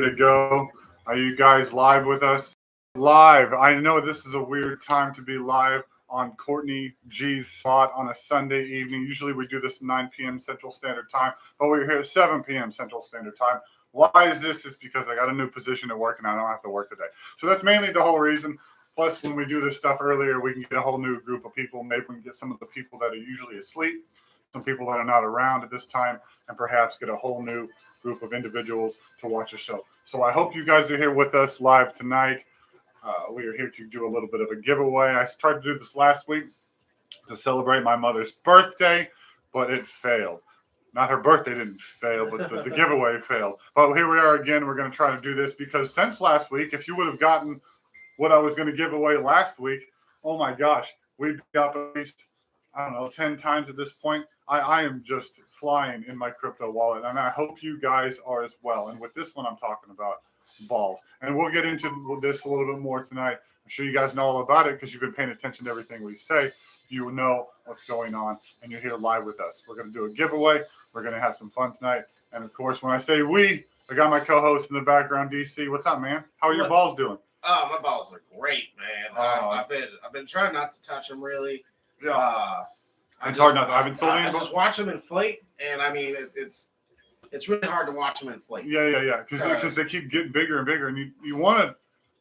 to go. Are you guys live with us? Live. I know this is a weird time to be live on Courtney G's spot on a Sunday evening. Usually we do this at 9 p.m. Central Standard Time, but we're here at 7 p.m. Central Standard Time. Why is this? It's because I got a new position at work and I don't have to work today. So that's mainly the whole reason. Plus, when we do this stuff earlier, we can get a whole new group of people. Maybe we can get some of the people that are usually asleep, some people that are not around at this time, and perhaps get a whole new group of individuals to watch a show. So I hope you guys are here with us live tonight. We are here to do a little bit of a giveaway. I tried to do this last week to celebrate my mother's birthday, but it failed. Not her birthday didn't fail, but the giveaway failed. But here we are again. We're going to try to do this because since last week, if you would have gotten what I was going to give away last week, oh my gosh, we've got at least, 10 times at this point. I am just flying in my crypto wallet, and I hope you guys are as well. And with this one, I'm talking about balls. And we'll get into this a little bit more tonight. I'm sure you guys know all about it because you've been paying attention to everything we say. You know what's going on, and you're here live with us. We're going to do a giveaway. We're going to have some fun tonight. And, of course, when I say we, I got my co-host in the background, DC. What's up, man? How are your balls doing? Oh, my balls are great, man. I've been trying not to touch them, really. Yeah. It's hard not to. I haven't sold any. I just watch them inflate, and I mean, it's really hard to watch them inflate. Yeah. Because they keep getting bigger and bigger, and you want to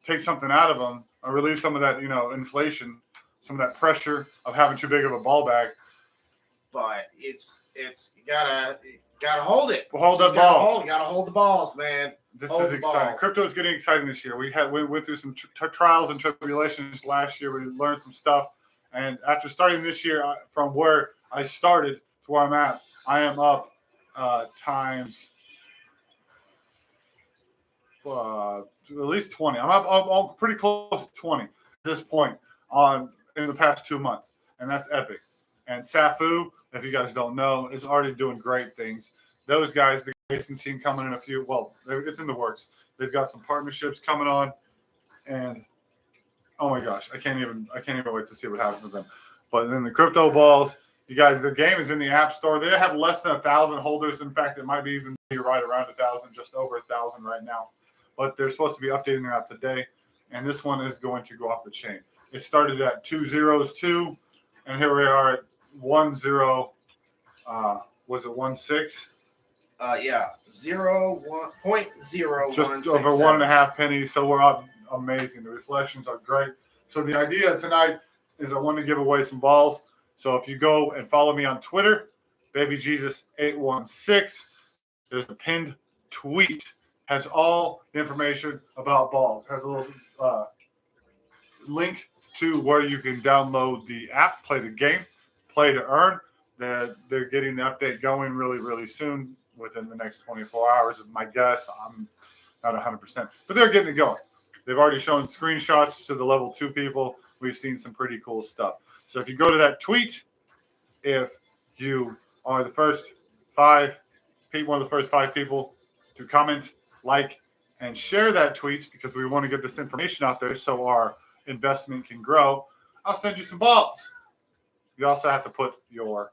take something out of them or relieve some of that, inflation, some of that pressure of having too big of a ball bag. But it's you gotta hold it. Hold that ball. You gotta hold the balls, man. This is exciting. Crypto is getting exciting this year. We went through some trials and tribulations last year. We learned some stuff. And after starting this year, from where I started to where I'm at, I am up times at least 20. I'm up pretty close to 20 at this point in the past 2 months. And that's epic. And Safu, if you guys don't know, is already doing great things. Those guys, the racing team coming in it's in the works. They've got some partnerships coming on. And oh my gosh, I can't even wait to see what happens with them. But then the crypto balls, you guys, the game is in the App Store. They have less than 1,000 holders. In fact, it might be even right around 1,000, just over 1,000 right now. But they're supposed to be updating their app today, and this one is going to go off the chain. It started at 202, and here we are at 10. Was it 16? Yeah, 0.01. Just over 1.5 pennies. So we're up. Amazing. The reflections are great. So the idea tonight is I want to give away some balls. So if you go and follow me on Twitter, BabyJesus816, there's a pinned tweet. Has all the information about balls. Has a little link to where you can download the app, play the game, play to earn. They're getting the update going really, really soon. Within the next 24 hours is my guess. I'm not 100%, but they're getting it going. They've already shown screenshots to the level 2 people. We've seen some pretty cool stuff. So if you go to that tweet, if you are one of the first 5 people to comment, like, and share that tweet, because we want to get this information out there so our investment can grow, I'll send you some balls. You also have to put your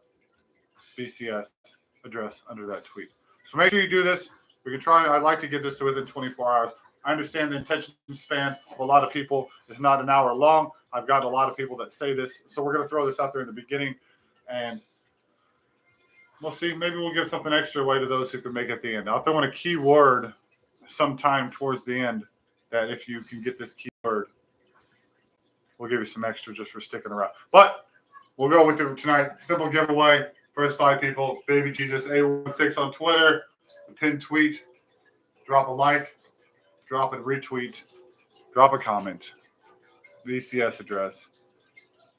BCS address under that tweet. So make sure you do this. We can try. I'd like to get this within 24 hours. I understand the attention span of a lot of people is not an hour long. I've got a lot of people that say this. So we're going to throw this out there in the beginning, and we'll see. Maybe we'll give something extra away to those who can make it at the end. I'll throw in a keyword sometime towards the end that if you can get this keyword, we'll give you some extra just for sticking around. But we'll go with it tonight. Simple giveaway. First 5 people, BabyJesus816 on Twitter, the pinned tweet, drop a like. Drop a retweet, drop a comment, VCS address.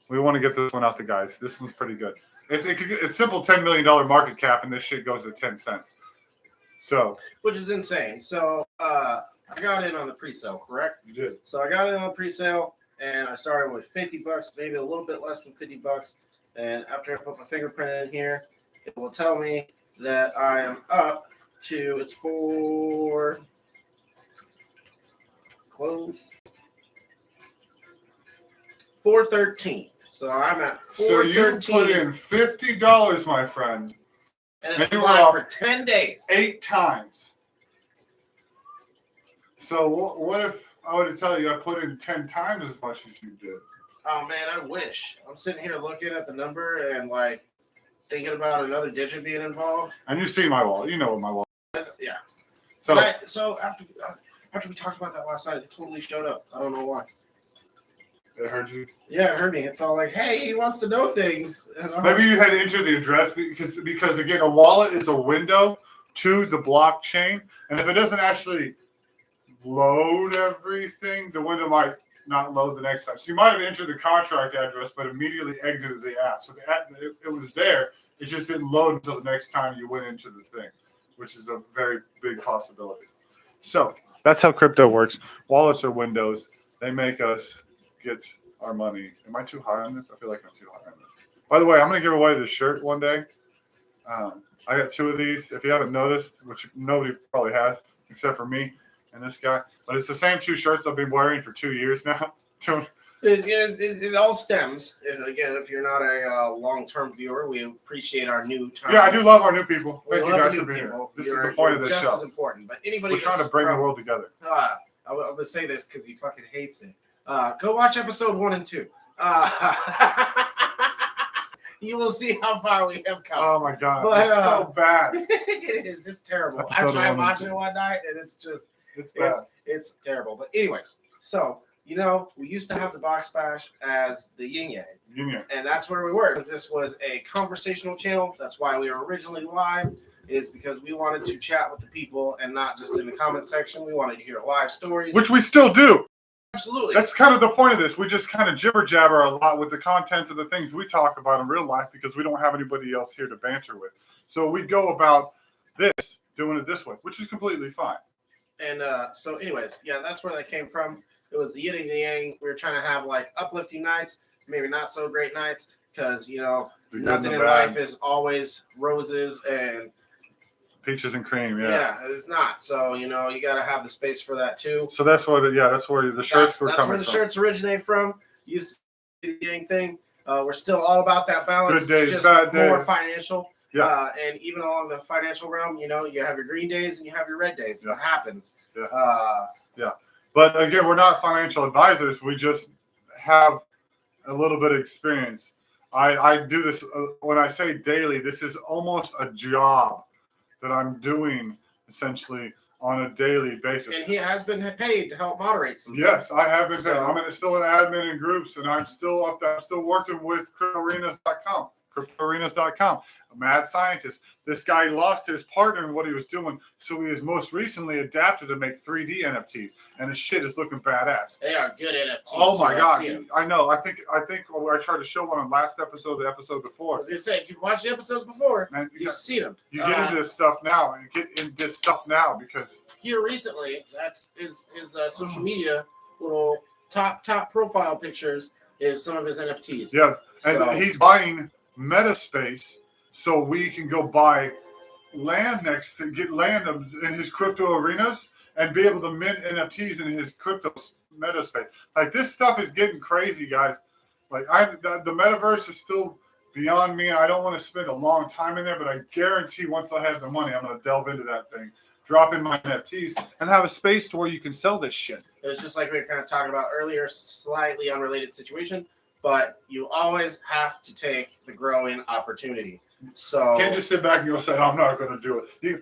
We want to get this one out to guys. This one's pretty good. It's simple $10 million market cap, and this shit goes at 10 cents. So, which is insane. So I got in on the pre-sale, correct? You did. So I got in on the pre-sale, and I started with $50, maybe a little bit less than $50. And after I put my fingerprint in here, it will tell me that I am up to it's for close 413. So I'm at 413. So you put in $50, my friend. And it's been live for 10 days. 8 times. So what if I were to tell you I put in 10 times as much as you did? Oh man, I wish. I'm sitting here looking at the number and like thinking about another digit being involved. And you see my wallet. You know what my wallet. Yeah. So So after we talked about that last night, it totally showed up. I don't know why. it heard you. Yeah, it heard me. It's all like, hey, he wants to know things. Maybe you had entered the address because again, a wallet is a window to the blockchain, and if it doesn't actually load everything, the window might not load the next time. So you might have entered the contract address, but immediately exited the app. So the app, it was there. It just didn't load until the next time you went into the thing, which is a very big possibility. So that's how crypto works. Wallets are windows. They make us get our money. Am I too high on this? I feel like I'm too high on this. By the way, I'm going to give away this shirt one day. I got 2 of these. If you haven't noticed, which nobody probably has except for me and this guy, but it's the same 2 shirts I've been wearing for 2 years now. It all stems. Again, if you're not a long-term viewer, we appreciate our new time. Yeah, I do love our new people. We Thank you love guys new for being people. here. This is the point of this just show. as important. But anybody We're trying to bring the world together. I'm gonna say this because he fucking hates it. Go watch episode 1 and 2. You will see how far we have come. Oh my god, But, it's so bad. It is. It's terrible. Episode I tried 1 and watching 2. it one night, and it's just It's bad. it's terrible. But anyways, so we used to have the Box Bash as the Yin Yang. Yin Yang. And that's where we were, because this was a conversational channel. That's why we were originally live, is because we wanted to chat with the people and not just in the comment section. We wanted to hear live stories. Which we still do. Absolutely. That's kind of the point of this. We just kind of jibber jabber a lot with the contents of the things we talk about in real life because we don't have anybody else here to banter with. So we go about this, doing it this way, which is completely fine. And so anyways, yeah, that's where that came from. It was the yin and the yang. We were trying to have like uplifting nights, maybe not so great nights, because nothing in life is always roses and peaches and cream. yeah, it's not. So you got to have the space for that too. So that's where that's where the shirts were coming from. That's where the shirts originate from. Used to be the yang thing. We're still all about that balance. Good days, just bad more days. Financial. Yeah. And even along the financial realm, you have your green days and you have your red days. Yeah. It happens. Yeah. But again, we're not financial advisors. We just have a little bit of experience. I do this when I say daily. This is almost a job that I'm doing essentially on a daily basis. And he has been paid to help moderate some. Yes, I have been. So, I'm still an admin in groups, and I'm still up there. I'm still working with CryptoArenas.com. CryptoArenas.com. A mad scientist. This guy lost his partner in what he was doing, so he has most recently adapted to make 3D NFTs, and his shit is looking badass. They are good NFTs. Oh my god! I've I know. I think I tried to show one on last episode, the episode I before. was gonna say, if you've watched the episodes before, Man, you've seen them. you get into this stuff now. You get into this stuff now because Here recently, that's his social media little top profile pictures is some of his NFTs. yeah, and So- he's buying MetaSpace so we can go buy land get land in his crypto arenas and be able to mint NFTs in his crypto MetaSpace. Like this stuff is getting crazy, guys. Like the metaverse is still beyond me. I don't want to spend a long time in there, but I guarantee once I have the money, I'm going to delve into that thing, drop in my NFTs, and have a space to where you can sell this shit. It was just like we were kind of talking about earlier, slightly unrelated situation, but you always have to take the growing opportunity. So You can't just sit back and go say, I'm not going to do it. You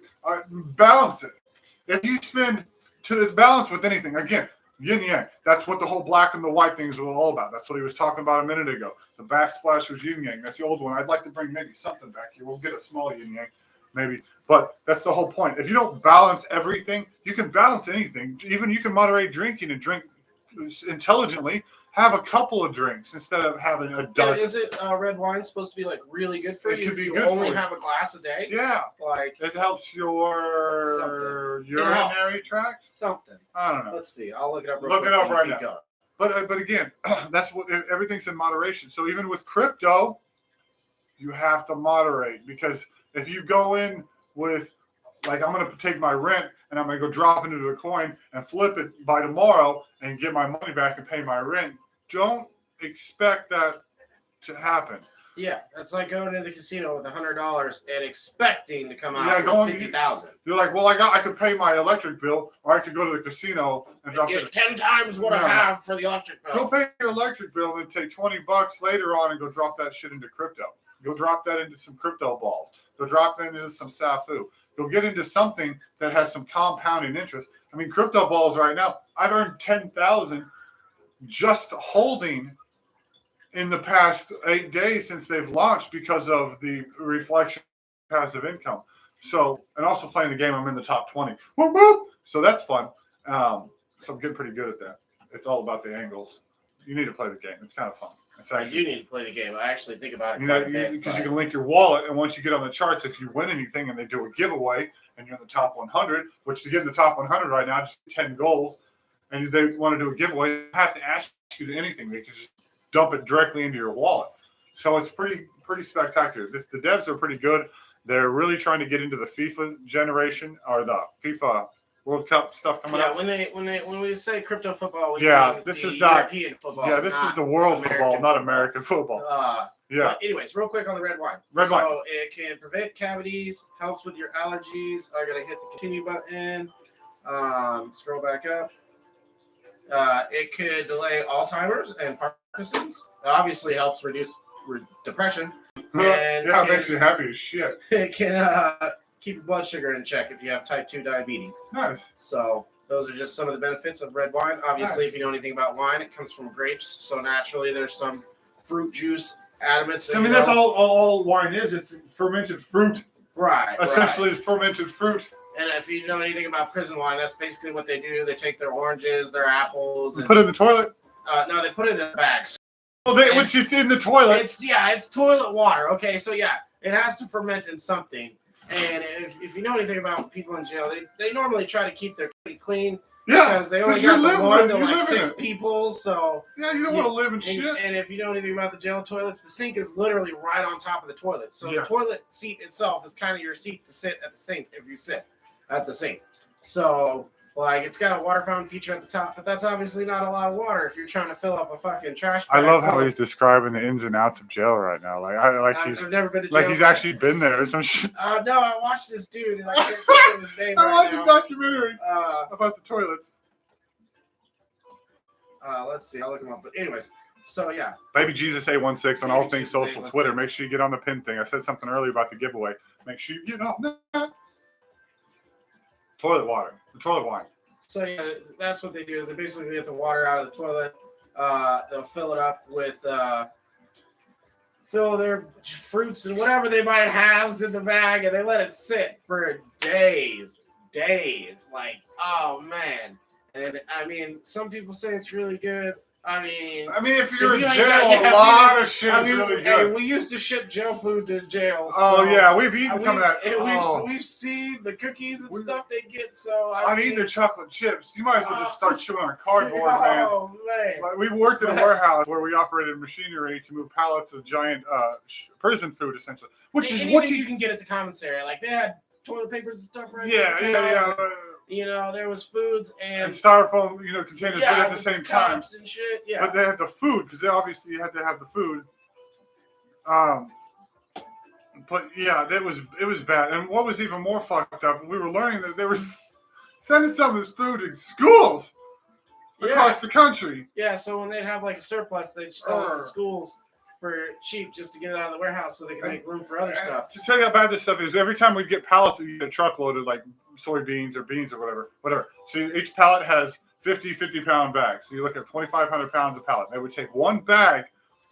balance it. If you spend it's balance with anything, again, yin yang. That's what the whole black and the white thing is all about. That's what he was talking about a minute ago. The backsplash was yin yang. That's the old one. I'd like to bring maybe something back here. We'll get a small yin yang, maybe. But that's the whole point. If you don't balance everything, you can balance anything. Even you can moderate drinking and drink intelligently. Have a couple of drinks instead of having a dozen. Is it red wine supposed to be like really good for It you? could be if you good for only you. have a glass a day? Yeah. Like It helps your urinary tract. something. I don't know. Let's see. I'll look it up. Look it up right now. Going. But again, that's what everything's in moderation. So even with crypto, you have to moderate because if you go in with like I'm going to take my rent and I'm going to go drop it into a coin and flip it by tomorrow and get my money back and pay my rent, don't expect that to happen. Yeah, that's like going to the casino with $100 and expecting to come out with 50,000. You're like, well, I could pay my electric bill, or I could go to the casino and drop get 10 times what I have for the electric bill. Go pay your electric bill and take $20 later on and go drop that shit into crypto. Go drop that into some crypto balls. Go drop that into some SAFU. Go get into something that has some compounding interest. I mean, crypto balls right now, I've earned 10,000 just holding in the past 8 days since they've launched because of the reflection passive income. So, and also playing the game, I'm in the top 20. Whoop, whoop. So that's fun. So I'm getting pretty good at that. It's all about the angles. You need to play the game. It's kind of fun. I do need to play the game. I actually think about it because you can link your wallet, and once you get on the charts, if you win anything and they do a giveaway and you're in the top 100, which to get in the top 100 right now, just 10 goals, and they want to do a giveaway, they have to ask you to anything. They can just dump it directly into your wallet. So it's pretty spectacular. The devs are pretty good. They're really trying to get into the FIFA generation or the FIFA World Cup stuff coming up. When we say crypto football, this is not European football. Yeah, this is the world football, not American football. But anyways, real quick on the red wine. So it can prevent cavities, helps with your allergies. I gotta hit the continue button. Scroll back up. It could delay Alzheimer's and Parkinson's. It obviously helps reduce depression. And it makes you happy as shit. It can keep your blood sugar in check if you have type 2 diabetes. Nice. So those are just some of the benefits of red wine. Obviously, if you know anything about wine, it comes from grapes. So naturally, there's some fruit juice elements. I mean, that's all wine is. It's fermented fruit. Right. Essentially, it's fermented fruit. And if you know anything about prison wine, that's basically what they do. They take their oranges, their apples. And put it in the toilet? No, they put it in bags. Which is in the toilet. It's toilet water. Okay, so yeah, it has to ferment in something. And if you know anything about people in jail, they normally try to keep their pretty clean. Yeah, because they only got the 1 to like 6 people. So yeah, you don't want to live in shit. And if you know anything about the jail toilets, the sink is literally right on top of the toilet. So the toilet seat itself is kind of your seat to sit at the sink if you sit at the sink. So like it's got a water fountain feature at the top, but that's obviously not a lot of water if you're trying to fill up a fucking trash bag. I love how he's describing the ins and outs of jail right now. I've never been to jail. Like he's actually been there or some shit. No, I watched this dude. And I can't think of his name I watched a documentary about the toilets. Let's see. I'll look him up. But anyways, so yeah. BabyJesus 816 on all things social Twitter. Make sure you get on the pin thing. I said something earlier about the giveaway. Make sure you get on that. Toilet water. The toilet wine. So yeah, that's what they do. Is they basically get the water out of the toilet. They'll fill it up with fill their fruits and whatever they might have in the bag, and they let it sit for days. Like, oh man. And I mean, some people say it's really good. I mean, if you're in jail, a lot of shit is really good. Hey, we used to ship jail food to jail. So, yeah, we've eaten some of that. We've seen the cookies and stuff they get. So I've eaten their chocolate chips. You might as well just start chewing on cardboard, man. Oh man! Like, we worked at a warehouse where we operated machinery to move pallets of giant prison food, essentially. Which is what you can get at the commissary. Like they had toilet papers and stuff, right? Yeah. You know, there was foods and styrofoam, containers, but at the same time. And shit, yeah. But they had the food because they obviously had to have the food. But yeah, it was bad. And what was even more fucked up, we were learning that they were sending some of this food to schools across the country. Yeah, so when they'd have like a surplus, they'd sell it to schools for cheap just to get it out of the warehouse so they can make room for other stuff. To tell you how bad this stuff is, every time we'd get pallets, we'd get a truckload of like soybeans or beans or whatever. So each pallet has 50-pound bags. So you look at 2,500 pounds of pallet. They would take one bag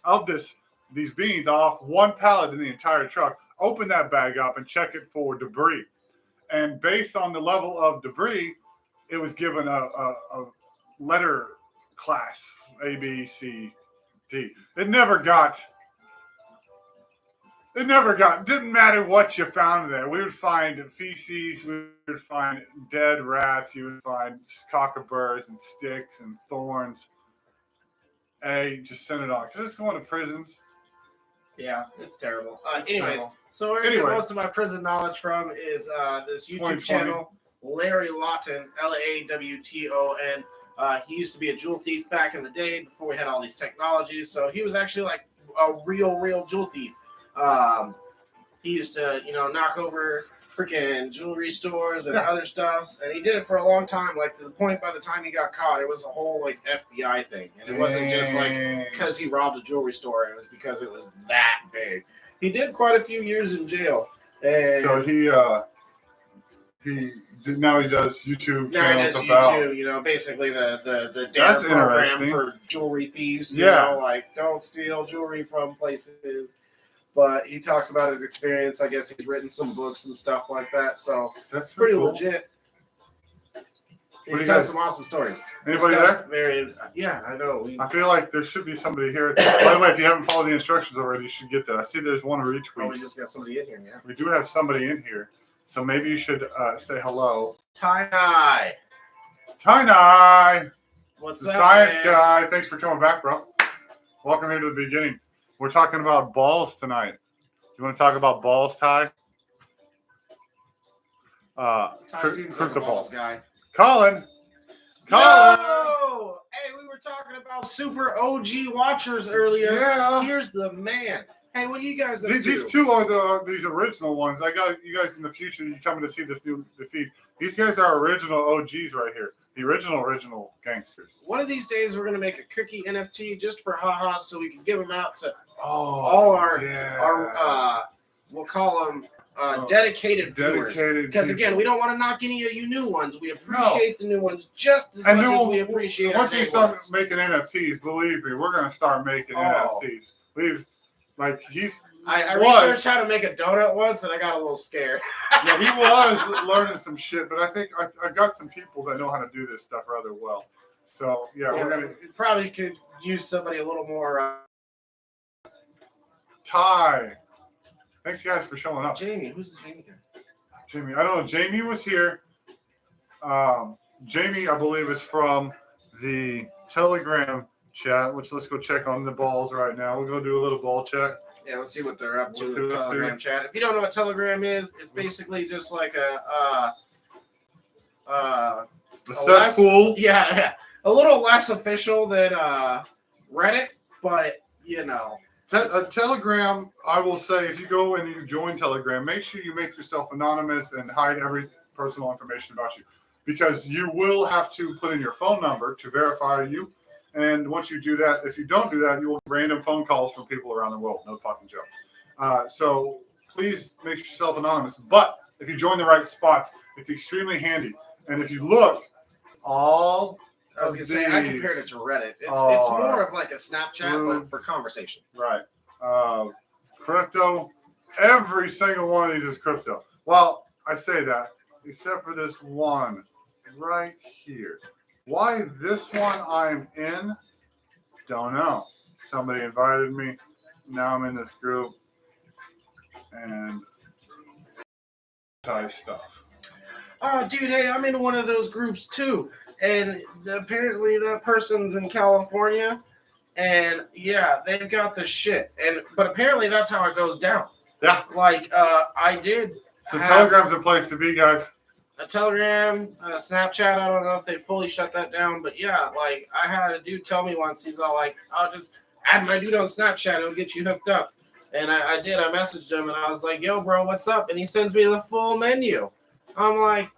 of these beans off one pallet in the entire truck, open that bag up and check it for debris. And based on the level of debris, it was given a letter class, A, B, C, D. It never got, didn't matter what you found there. We would find feces, we would find dead rats, you would find cockaburs and sticks and thorns. Just send it on. Because it's going to prisons. Yeah, it's terrible. So where I get most of my prison knowledge from is this YouTube channel, Larry Lawton, Lawton. He used to be a jewel thief back in the day before we had all these technologies. So he was actually like a real jewel thief. He used to, knock over freaking jewelry stores and other stuff, and he did it for a long time. Like to the point, by the time he got caught, it was a whole like FBI thing, and it wasn't just like because he robbed a jewelry store. It was because it was that big. He did quite a few years in jail, and so now he does YouTube now he channels does about YouTube. Basically the That's dare program interesting. for jewelry thieves. Yeah. Like don't steal jewelry from places. But he talks about his experience. I guess he's written some books and stuff like that. So that's pretty cool. legit. He What do you tells guys- some awesome stories. Anybody there? Yeah, I know. I feel like there should be somebody here. By the way, if you haven't followed the instructions already, you should get that. I see there's one We retweet. just got somebody in here, yeah. We do have somebody in here, so maybe you should say hello. Ty. Ty, What's the up, science man? guy. Thanks for coming back, bro. Welcome here to the beginning. We're talking about balls tonight. You want to talk about balls, Ty? Ty seems like a Krypto balls guy. Colin. Yo! Hey, we were talking about super OG watchers earlier. Yeah. Here's the man. Hey, what are you guys up These to? two are these original ones. I got you guys in the future. You coming to see this new feed. These guys are original OGs right here. The original gangsters. One of these days, we're going to make a cookie NFT just for haha so we can give them out to Oh, all our we'll call them dedicated viewers. Because again, we don't want to knock any of you new ones. We appreciate the new ones just as much as we appreciate once our we day start ones. making NFTs, believe me, we're gonna start making NFTs. I researched how to make a donut once and I got a little scared. Yeah, he was learning some shit, but I think I got some people that know how to do this stuff rather well. So we're gonna probably could use somebody a little more. Ty. Thanks guys for showing up. Jamie, who's the Jamie guy? Jamie, I don't know. Jamie was here. Jamie, I believe, is from the Telegram chat, which let's go check on the balls right now. We'll go do a little ball check. Yeah, let's see what they're up to What's in it the up to? Telegram chat. If you don't know what Telegram is, it's basically just like The a cesspool. yeah, a little less official than Reddit, but Telegram, I will say, if you go and you join Telegram, make sure you make yourself anonymous and hide every personal information about you. Because you will have to put in your phone number to verify you. And once you do that, if you don't do that, you will get random phone calls from people around the world. No fucking joke. So please make yourself anonymous. But if you join the right spots, it's extremely handy. And if you look, I was gonna say I compared it to Reddit. It's more of like a Snapchat, but for conversation. Right. Crypto. Every single one of these is crypto. Well, I say that, except for this one right here. Why this one I'm in, don't know. Somebody invited me. Now I'm in this group. And stuff. Oh, dude, hey, I'm in one of those groups too. And apparently that person's in California. And yeah, they've got the shit. But apparently that's how it goes down. Yeah. Like, I did. So Telegram's a place to be, guys. A Telegram, Snapchat, I don't know if they fully shut that down. But yeah, like, I had a dude tell me once, he's all like, I'll just add my dude on Snapchat. It'll get you hooked up. And I did. I messaged him and I was like, yo, bro, what's up? And he sends me the full menu. I'm like,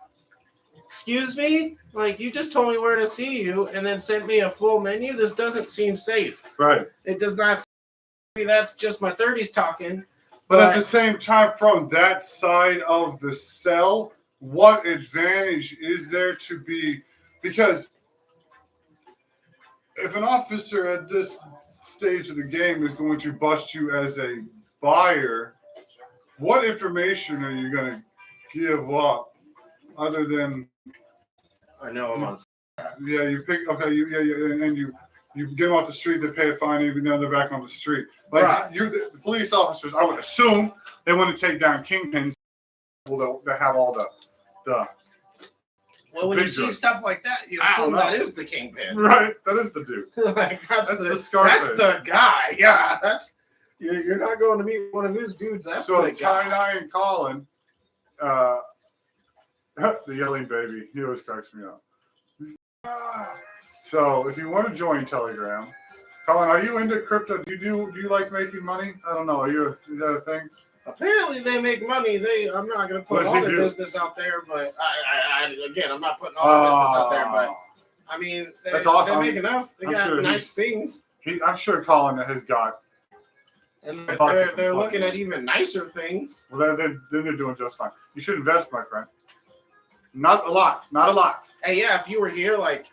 excuse me? Like, you just told me where to see you and then sent me a full menu? This doesn't seem safe. Right. It does not. That's just my 30s talking. But at the same time, from that side of the cell, what advantage is there to be? Because if an officer at this stage of the game is going to bust you as a buyer, what information are you going to give up other than? I know I'm on. Yeah, you pick. Okay, and you get them off the street. They pay a fine, even though they're back on the street. Like right. You're the police officers. I would assume they want to take down kingpins. That have all the. Well, when you see stuff like that, you assume that is the kingpin. Right, that is the dude. Like that's the Scarface. That's the guy. Yeah, that's you're not going to meet one of his dudes. That's so the guy. Ty and Colin, the yelling baby, he always cracks me up. So if you want to join Telegram, Colin, are you into crypto? Do you like making money? I don't know. Is that a thing? Apparently, they make money. I'm not going to put all their business out there, but I'm not putting all their business out there. But I mean, that's awesome. They make enough. They got nice things. I'm sure Colin has got. And they're looking at even nicer things. Well, then they're doing just fine. You should invest, my friend. Not a lot. Not a lot. Hey, yeah, if you were here like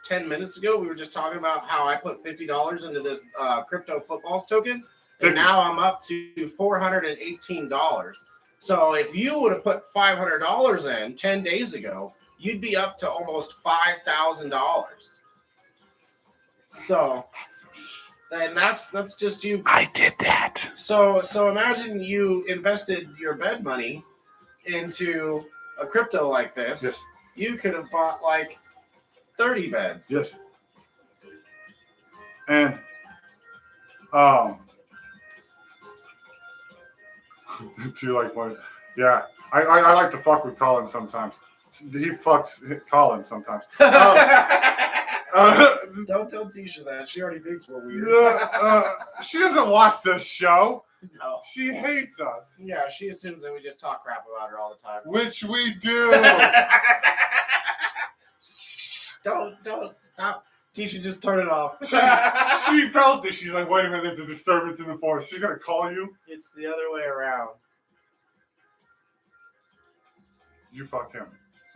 10 minutes ago, we were just talking about how I put $50 into this CryptoFootball's token. And now I'm up to $418. So if you would have put $500 in 10 days ago, you'd be up to almost $5,000. So and that's just you. I did that. So imagine you invested your bed money into a crypto like this. Yes. You could have bought like 30 beds. Yes. And do you like one? Yeah. I like to fuck with Colin sometimes. He fucks Colin sometimes. Don't tell Tisha that. She already thinks we're weird. She doesn't watch this show. No. She hates us. Yeah, she assumes that we just talk crap about her all the time. Which we do. Don't stop. Tisha, just turn it off. She felt it. She's like, wait a minute, there's a disturbance in the forest. She's going to call you? It's the other way around. You fucked him.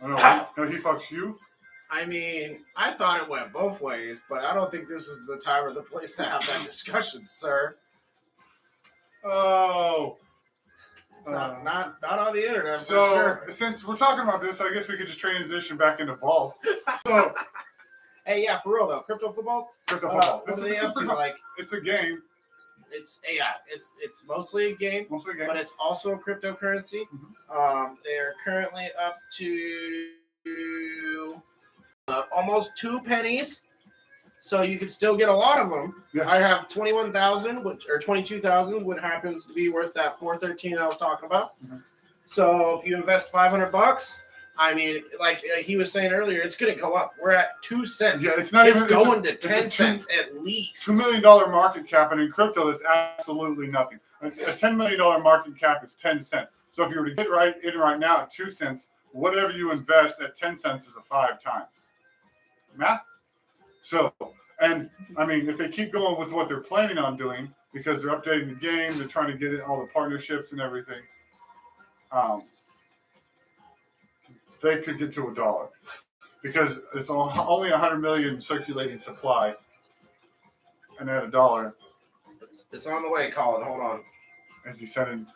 Oh, no, he fucks you? I mean, I thought it went both ways, but I don't think this is the time or the place to have that discussion, sir. Oh. Not on the internet, so, for sure. Since we're talking about this, I guess we could just transition back into balls. So, hey, yeah, for real though, CryptoFootballs. CryptoFootballs. What are they up to? Like, it's a game. It's mostly a game. Mostly a game, but it's also a cryptocurrency. Mm-hmm. They're currently up to almost 2 pennies. So you can still get a lot of them. Yeah. I have 21,000, or 22,000, which happens to be worth that 413 I was talking about. Mm-hmm. So if you invest $500, I mean, like he was saying earlier, it's going to go up. We're at 2 cents. Yeah, it's not even going to 10 cents at least. $2 million market cap, and in crypto, that's absolutely nothing. A $10 million market cap is 10 cents. So if you were to get in right now at 2 cents, whatever you invest at 10 cents is a 5 times. Math? So, and I mean, if they keep going with what they're planning on doing, because they're updating the game, they're trying to get in all the partnerships and everything, they could get to $1 because it's only 100 million circulating supply, and at $1, it's on the way, Colin. Hold on. as he said.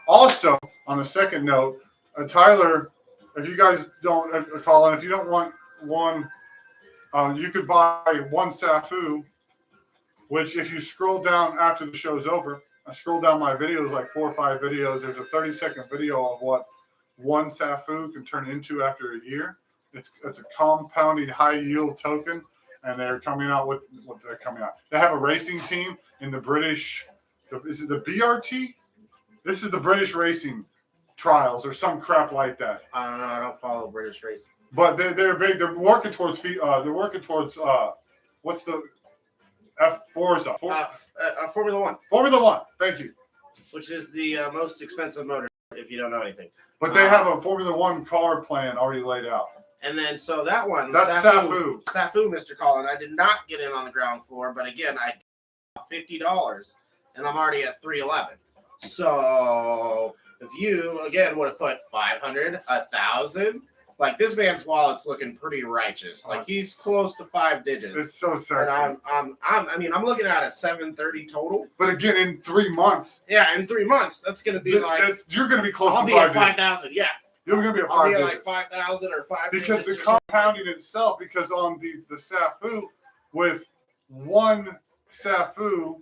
Also, on the second note, Tyler, if you guys don't, Colin, if you don't want one, you could buy one Safu, which if you scroll down after the show's over, I scroll down my videos, like 4 or 5 videos. There's a 30-second video of what one Safu can turn into after a year. It's a compounding high yield token, and they're coming out with what they're coming out. They have a racing team in the British. Is it the BRT? This is the British racing trials or some crap like that. I don't know. I don't follow British racing. But they're big. They're working towards what's the Forza? Formula One. Formula One. Thank you. Which is the most expensive motor, if you don't know anything. But they have a Formula One car plan already laid out. And then, so that one. That's Safu. Safu, Mr. Colin. I did not get in on the ground floor, but again, I got $50, and I'm already at $311. So, if you, again, would have put 500, 1,000, like this man's wallet's looking pretty righteous. Like he's close to 5 digits. It's so sexy. And I'm looking at a 730 total. But again, in 3 months. Yeah, in 3 months, that's going to be you're going to be close to 5 digits. I'll be at 5,000, yeah. You're going to be at 5 I'll be digits. at like 5,000 or 5 because digits. the compounding itself, because on the Safu, with one Safu,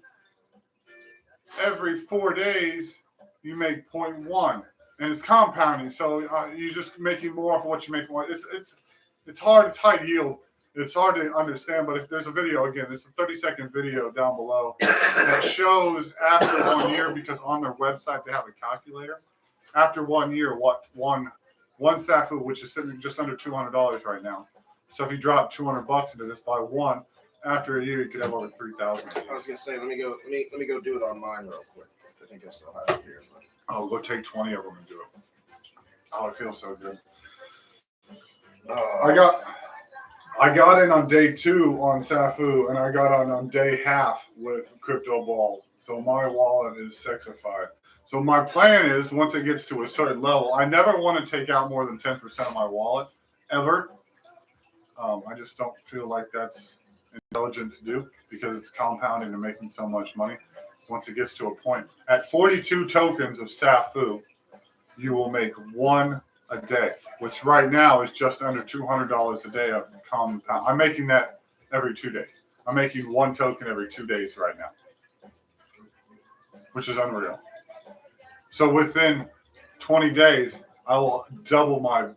every 4 days, you make 0.1. And it's compounding, so you're just making more of what you make more. It's hard. It's high yield. It's hard to understand. But if there's a video, again, it's a 30-second video down below that shows after 1 year, because on their website they have a calculator. After 1 year, what one Safu, which is sitting just under $200 right now. So if you drop $200 into this, buy one, after a year, you could have over 3,000. I was gonna say, let me go do it on mine real quick. I think I still have it here. But... Oh, go take 20 of them and do it. Oh, it feels so good. I got in on day 2 on Safu, and I got on day half with crypto balls. So my wallet is sexified. So my plan is, once it gets to a certain level, I never want to take out more than 10% of my wallet, ever. I just don't feel like that's intelligent to do because it's compounding and making so much money. Once it gets to a point, at 42 tokens of Safu, you will make 1 a day, which right now is just under $200 a day of compound. I'm making that every 2 days. I'm making 1 token every 2 days right now, which is unreal. So within 20 days, I will double my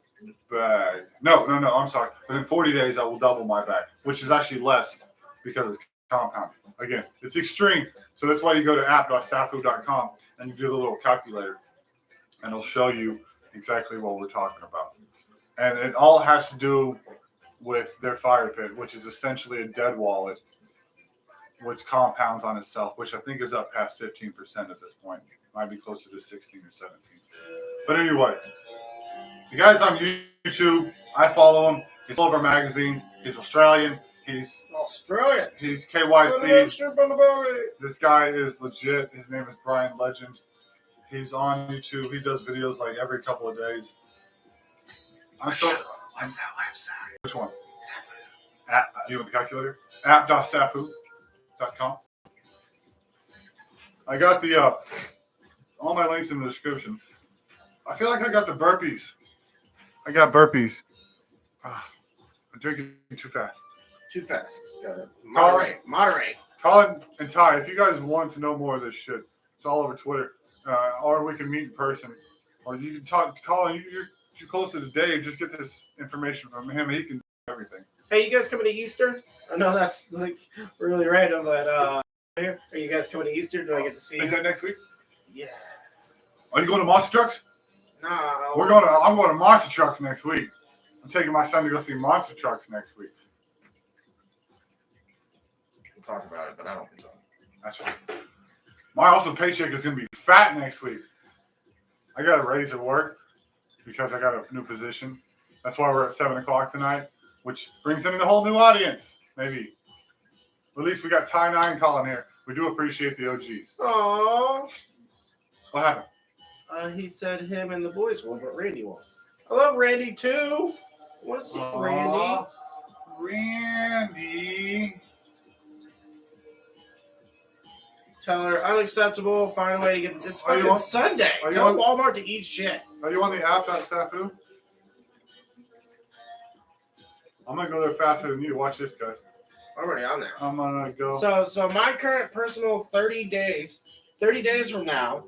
bag. No, I'm sorry. Within 40 days, I will double my bag, which is actually less because it's compounding. Again, it's extreme. So that's why you go to app.safu.com and you do the little calculator, and it'll show you exactly what we're talking about. And it all has to do with their fire pit, which is essentially a dead wallet, which compounds on itself, which I think is up past 15% at this point. Might be closer to 16 or 17. But anyway, the guy's on YouTube. I follow him. He's all over magazines. He's Australian. He's KYC. This guy is legit. His name is Brian Legend. He's on YouTube. He does videos like every couple of days. What's that website? Which one? Safu. You want the calculator? App.safu.com. I got the all my links in the description. I feel like I got the burpees. I got burpees. I'm drinking too fast. Too fast. Moderate. Colin and Ty, if you guys want to know more of this shit, it's all over Twitter. Or we can meet in person. Or you can talk to Colin. You're closer to Dave. Just get this information from him. He can do everything. Hey, you guys coming to Easter? I know that's like really random, but are you guys coming to Easter? Do I get to see you? Is that next week? Yeah. Are you going to Monster Trucks? No. I'm going to Monster Trucks next week. I'm taking my son to go see Monster Trucks next week. We'll talk about it, but I don't think so. That's right. My awesome paycheck is going to be fat next week. I got a raise at work because I got a new position. That's why we're at 7 o'clock tonight, which brings in a whole new audience, maybe. At least we got Ty 9 Colin here. We do appreciate the OGs. Aww. What happened? He said him and the boys won't, but Randy won't. I love Randy too. I want to see Randy. Randy. Tell her unacceptable. Find a way to get. It's fucking Sunday. Tell Walmart to eat shit. Are you on the app.safu? I'm gonna go there faster than you. Watch this, guys. I'm already on there. I'm gonna go. So my current personal 30 days from now.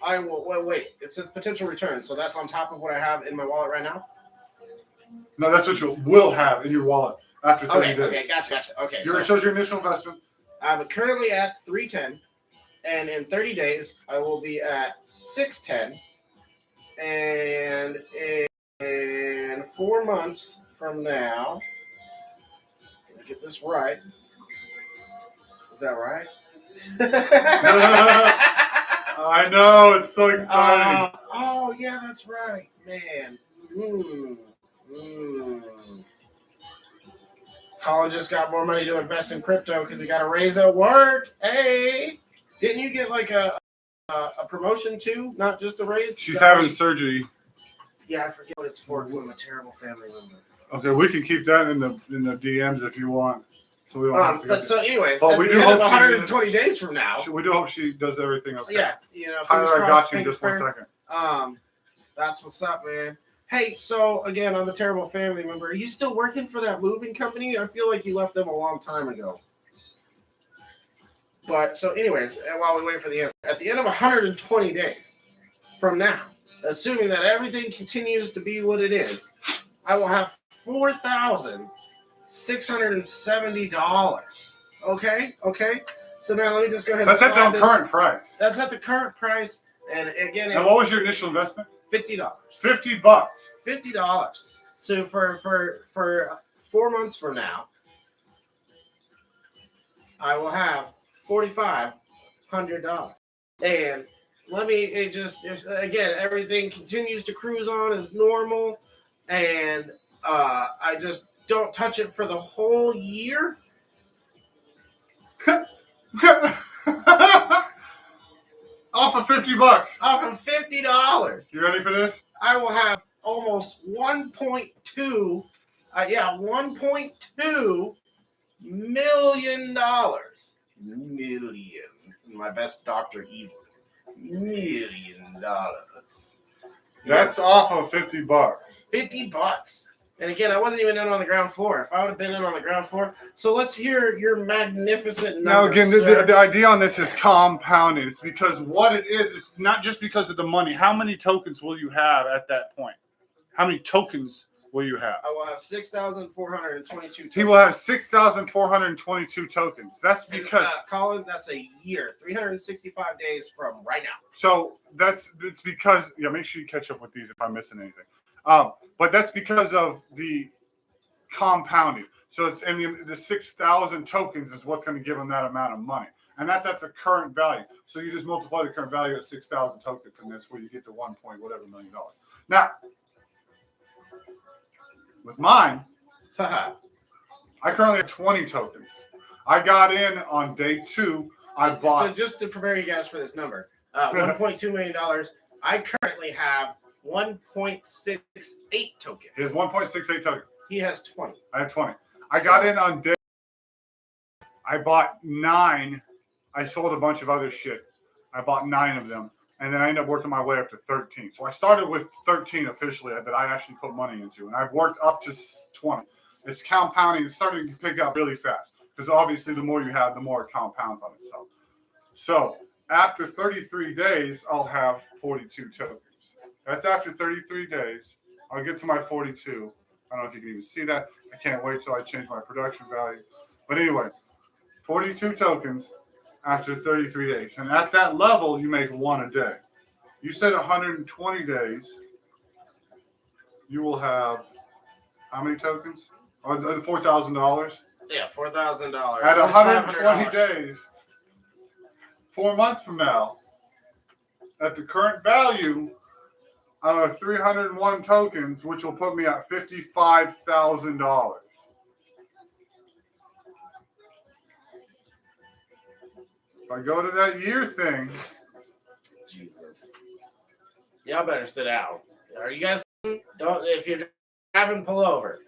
I will wait. It says potential return, so that's on top of what I have in my wallet right now. No, that's what you will have in your wallet after 30 days. Okay, gotcha. Okay, it shows your initial investment. I'm currently at 310, and in 30 days I will be at 610, and in 4 months from now, let me get this right. Is that right? I know, it's so exciting. Oh yeah, that's right, man. Colin just got more money to invest in crypto because he got a raise at work. Hey, didn't you get like a promotion too? Not just a raise. She's having surgery. Yeah, I forget what it's for because I'm a terrible family member. Okay, we can keep that in the DMs if you want. So we don't have to but so anyways, we do hope 120 days from now. We do hope she does everything okay. Yeah, Tyler, I got you in just 1 second. That's what's up, man. Hey, so again, I'm a terrible family member. Are you still working for that moving company? I feel like you left them a long time ago. But so anyways, while we wait for the answer, at the end of 120 days from now, assuming that everything continues to be what it is, I will have $4,670. Okay. So now let me just go ahead. That's at the current price. That's at the current price, and again. And what was your initial investment? $50. $50. $50. So for 4 months from now, I will have $4,500. And again, everything continues to cruise on as normal. And I just don't touch it for the whole year. Off of $50. Off of $50. You ready for this? I will have almost $1.2 million. Million. My best doctor evil. $1 million. That's off of $50. $50. And again, I wasn't even in on the ground floor. If I would have been in on the ground floor. So let's hear your magnificent numbers. Now, again, the idea on this is compounding. It's because what it is not just because of the money. How many tokens will you have at that point? How many tokens will you have? I will have 6,422 tokens. He will have 6,422 tokens. That's because... Colin, that's a year. 365 days from right now. So it's because... Yeah, make sure you catch up with these if I'm missing anything. But that's because of the compounding. So it's in the 6,000 tokens is what's going to give them that amount of money. And that's at the current value. So you just multiply the current value at 6,000 tokens, and that's where you get to $1 million. Now, with mine, I currently have 20 tokens. I got in on day 2. I bought... So just to prepare you guys for this number, $1.2 million, I currently have 1.68 tokens. He has 1.68 tokens. He has 20. I have 20. I got in on day. I bought 9. I sold a bunch of other shit. I bought 9 of them. And then I ended up working my way up to 13. So I started with 13 officially that I actually put money into. And I've worked up to 20. It's compounding. It's starting to pick up really fast. Because obviously the more you have, the more it compounds on itself. So after 33 days, I'll have 42 tokens. That's after 33 days. I'll get to my 42. I don't know if you can even see that. I can't wait till I change my production value. But anyway, 42 tokens after 33 days. And at that level, you make 1 a day. You said 120 days, you will have how many tokens? Or $4,000? Yeah, $4,000. At 120 days, 4 months from now, at the current value, I have 301 tokens, which will put me at $55,000. If I go to that year thing, Jesus, y'all better sit down. Are you guys? Don't. If you're driving, pull over.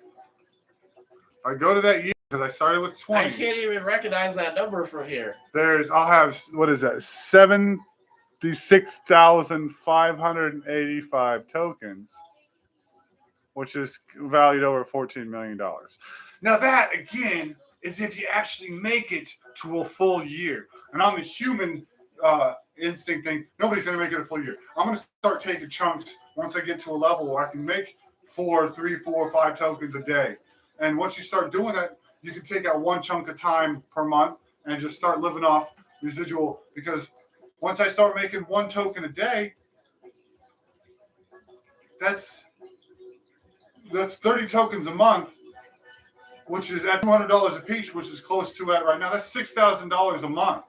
If I go to that year because I started with 20. I can't even recognize that number from here. I'll have what is that? 76,585 tokens, which is valued over $14 million. Now that, again, is if you actually make it to a full year. And on the human instinct thing, nobody's going to make it a full year. I'm going to start taking chunks once I get to a level where I can make 4, 3, 4, 5 tokens a day. And once you start doing that, you can take out 1 chunk of time per month and just start living off residual, because once I start making 1 token a day, that's 30 tokens a month, which is at $200 a piece, which is close to that right now. That's $6,000 a month.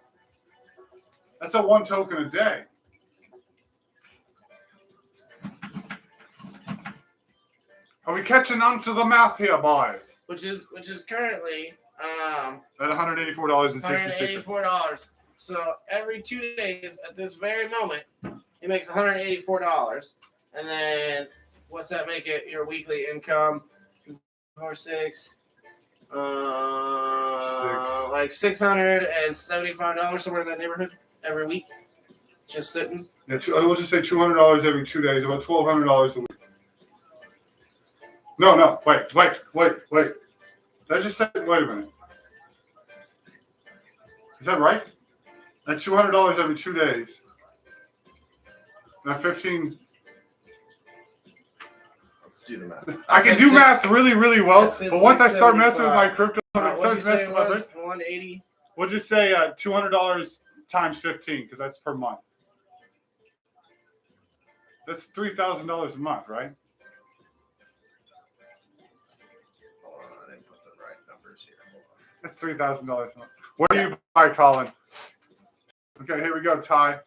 That's a 1 token a day. Are we catching on to the math here, boys? Which is currently at $184.66. $184. So every 2 days at this very moment, he makes $184. And then what's that make it your weekly income? 2, 4, 6. Like $675, somewhere in that neighborhood every week. Just sitting. Yeah, we'll just say $200 every 2 days, about $1,200 a week. No, wait. Did I just say, wait a minute. Is that right? At $200 every 2 days. Now 15. Let's do the math. I can do math really, really well, but once I start messing with my crypto, what did you say it was? 180. We'll just say $200 times 15, because that's per month. That's $3,000 a month, right? numbers here. Hold on. That's $3,000. What do you buy, Colin? Okay, here we go, Ty.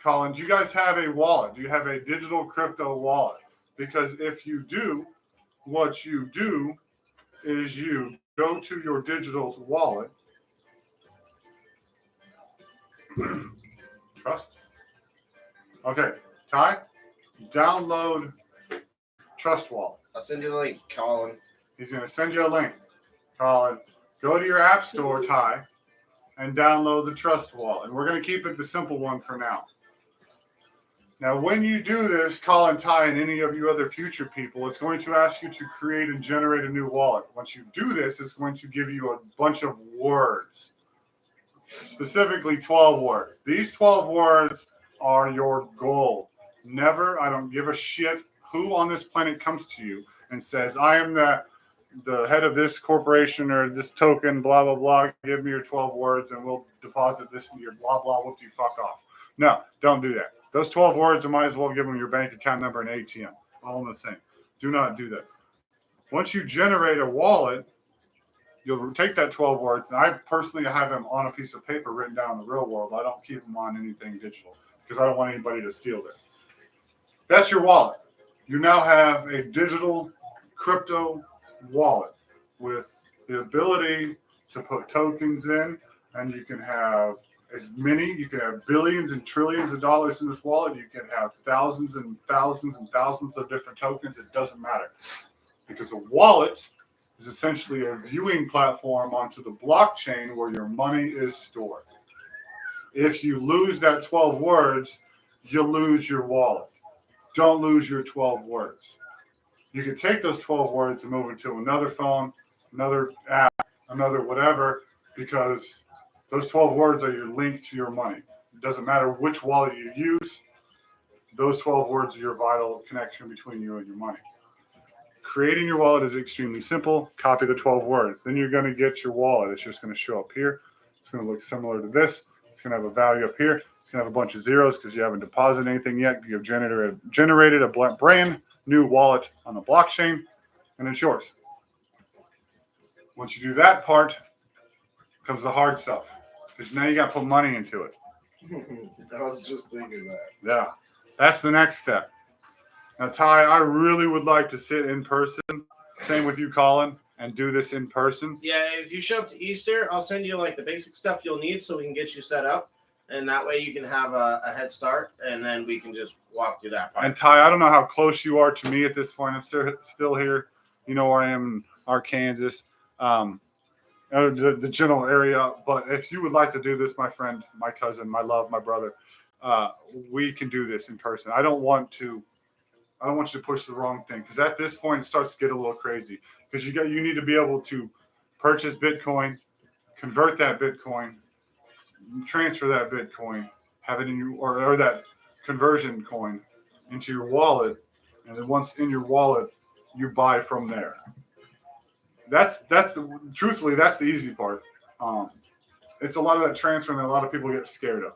Colin, do you guys have a wallet? Do you have a digital crypto wallet? Because if you do, what you do is you go to your digital wallet. Trust. Okay, Ty, download Trust Wallet. I'll send you the link, Colin. He's going to send you a link. Colin, go to your app store, Ty, and download the Trust Wallet. And we're going to keep it the simple one for now. Now, when you do this, Colin, Ty, and any of you other future people, it's going to ask you to create and generate a new wallet. Once you do this, it's going to give you a bunch of words, specifically 12 words. These 12 words are your goal. Never, I don't give a shit who on this planet comes to you and says, I am the head of this corporation or this token, blah, blah, blah. Give me your 12 words and we'll deposit this into your blah, blah, whoop you fuck off. No, don't do that. Those 12 words, you might as well give them your bank account number and ATM. All in the same. Do not do that. Once you generate a wallet, you'll take that 12 words, and I personally have them on a piece of paper written down in the real world. I don't keep them on anything digital because I don't want anybody to steal this. That's your wallet. You now have a digital crypto wallet with the ability to put tokens in, and you can have as many, you can have billions and trillions of dollars in this wallet. You can have thousands and thousands and thousands of different tokens. It doesn't matter because a wallet is essentially a viewing platform onto the blockchain where your money is stored. If you lose that 12 words, you lose your wallet. Don't lose your 12 words. You can take those 12 words and move it to another phone, another app, another whatever, because those 12 words are your link to your money. It doesn't matter which wallet you use. Those 12 words are your vital connection between you and your money. Creating your wallet is extremely simple. Copy the 12 words. Then you're going to get your wallet. It's just going to show up here. It's going to look similar to this. It's going to have a value up here. It's going to have a bunch of zeros because you haven't deposited anything yet. You've generated a brand new wallet on the blockchain, and it's yours. Once you do that part, comes the hard stuff because now you got to put money into it. I was just thinking that. Yeah, that's the next step. Now, Ty, I really would like to sit in person. Same with you, Colin, and do this in person. Yeah, if you show up to Easter, I'll send you like the basic stuff you'll need so we can get you set up. And that way you can have a head start, and then we can just walk through that part. And Ty, I don't know how close you are to me at this point. I'm still here. You know where I am in Arkansas, the general area. But if you would like to do this, my friend, my cousin, my love, my brother, we can do this in person. I don't want you to push the wrong thing because at this point it starts to get a little crazy because you need to be able to purchase Bitcoin, convert that Bitcoin, transfer that Bitcoin, have it in your or that conversion coin into your wallet, and then once in your wallet, you buy from there. Truthfully, that's the easy part. It's a lot of that transfer that a lot of people get scared of,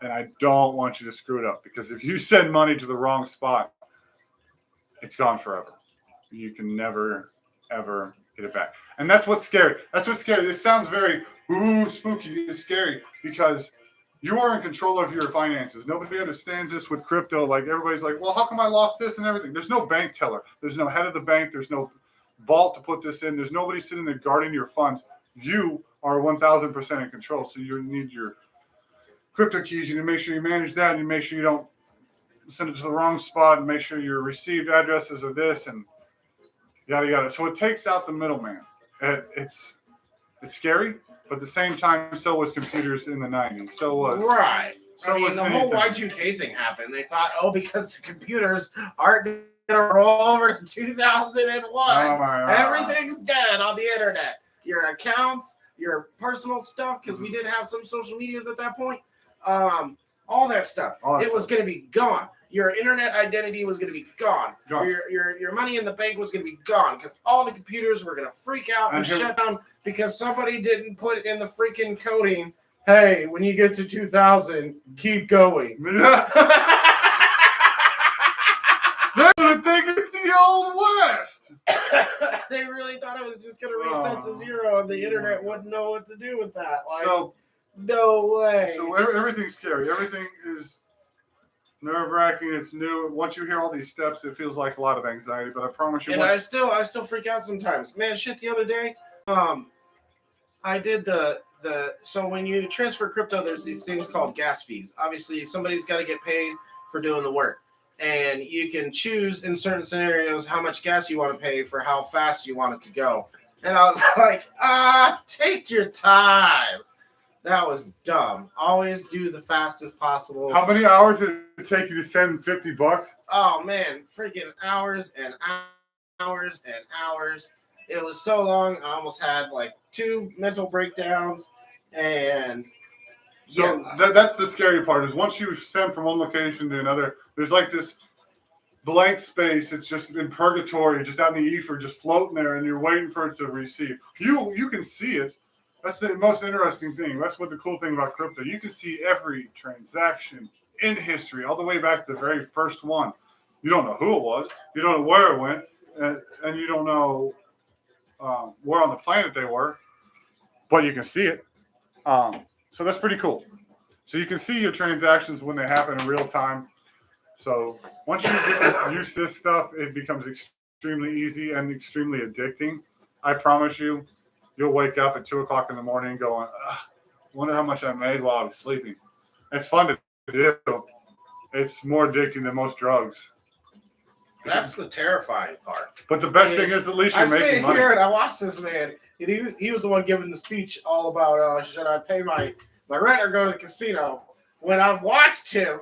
and I don't want you to screw it up because if you send money to the wrong spot, it's gone forever. You can never ever get it back, and that's what's scary. This sounds very spooky. It's scary because you are in control of your finances. Nobody understands this with crypto. Like everybody's like, well, how come I lost this and everything? There's no bank teller. There's no head of the bank. There's no vault to put this in. There's nobody sitting there guarding your funds. You are 1,000% in control. So you need your crypto keys. You need to make sure you manage that, and you make sure you don't send it to the wrong spot, and make sure your received addresses are this and yada yada. So it takes out the middleman. It's scary. But at the same time, so was computers in the 90s. So was right. So was the whole Y2K thing happened. They thought, because the computers aren't going to roll over to 2001. Everything's dead on the internet. Your accounts, your personal stuff, because we did have some social medias at that point. All that stuff. It was going to be gone. Your internet identity was going to be gone. Your money in the bank was going to be gone because all the computers were going to freak out and shut down because somebody didn't put in the freaking coding, hey, when you get to 2000, keep going. They're going to think it's the Old West. They really thought it was just going to reset to zero, and the internet wouldn't know what to do with that. Like, so no way. So everything's scary. Everything is nerve-wracking. It's new. Once you hear all these steps, it feels like a lot of anxiety. But I promise you, and I still freak out sometimes. Man, shit. The other day, I did so when you transfer crypto, there's these things called gas fees. Obviously, somebody's got to get paid for doing the work. And you can choose in certain scenarios how much gas you want to pay for how fast you want it to go. And I was like, take your time. That was dumb. Always do the fastest possible. How many hours did it take you to send $50? Oh, man. Freaking hours and hours and hours. It was so long. I almost had like 2 mental breakdowns. And so that's the scary part is once you send from one location to another, there's like this blank space. It's just in purgatory, just out in the ether, just floating there, and you're waiting for it to receive. You can see it. That's the most interesting thing. That's what the cool thing about crypto. You can see every transaction in history, all the way back to the very first one. You don't know who it was. You don't know where it went, and you don't know where on the planet they were, but you can see it. So that's pretty cool. So you can see your transactions when they happen in real time. So once you get used to this stuff, it becomes extremely easy and extremely addicting. I promise you, you'll wake up at 2 o'clock in the morning going, wonder how much I made while I was sleeping. It's fun to do. It's more addicting than most drugs. That's the terrifying part. But the best thing is at least you're making money. I sit here and I watch this man. And he was the one giving the speech all about should I pay my rent or go to the casino. When I've watched him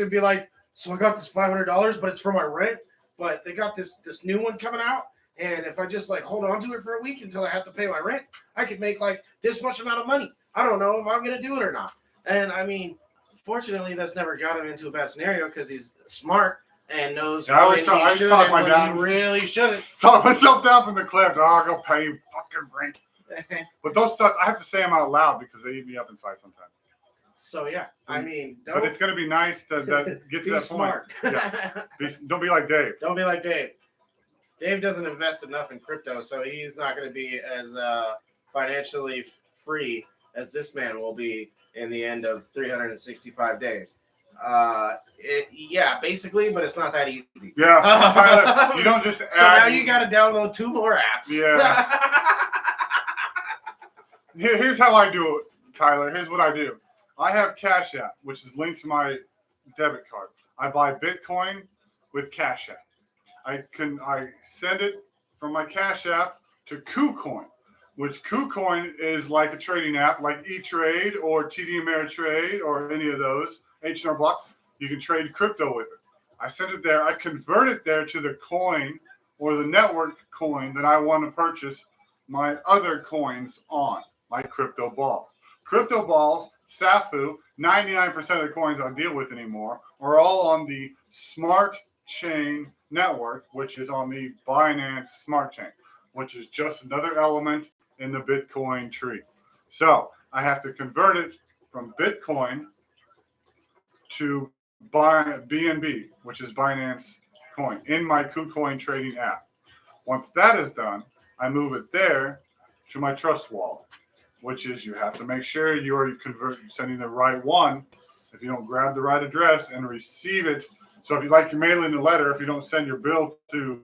be like, so I got this $500, but it's for my rent. But they got this new one coming out. And if I just like hold on to it for a week until I have to pay my rent, I could make like this much amount of money. I don't know if I'm going to do it or not. And I mean, fortunately, that's never got him into a bad scenario because he's smart and knows I always talk my down. He really shouldn't. Talk myself down from the cliff. Oh, I'll go pay fucking rent. But those thoughts, I have to say them out loud because they eat me up inside sometimes. So, yeah, I mean, but it's going to be nice to get to that smart. point. Yeah. Don't be like Dave. Don't be like Dave. Dave doesn't invest enough in crypto, so he's not going to be as financially free as this man will be in the end of 365 days. Basically, but it's not that easy. Yeah, Tyler, you don't just So now you got to download 2 more apps. Yeah. Here's how I do it, Tyler. Here's what I do. I have Cash App, which is linked to my debit card. I buy Bitcoin with Cash App. I send it from my Cash App to KuCoin, which KuCoin is like a trading app like E-Trade or TD Ameritrade or any of those. H&R Block. You can trade crypto with it. I send it there. I convert it there to the coin or the network coin that I want to purchase my other coins on, like crypto balls. Crypto balls, SAFU, 99% of the coins I deal with anymore are all on the Smart Chain network, which is on the Binance Smart Chain, which is just another element in the Bitcoin tree. So I have to convert it from Bitcoin to BNB, which is Binance Coin, in my KuCoin trading app. Once that is done, I move it there to my Trust wallet, which is you have to make sure you're sending the right one. If you don't grab the right address and receive it, so if you like you're mailing a letter, if you don't send your bill to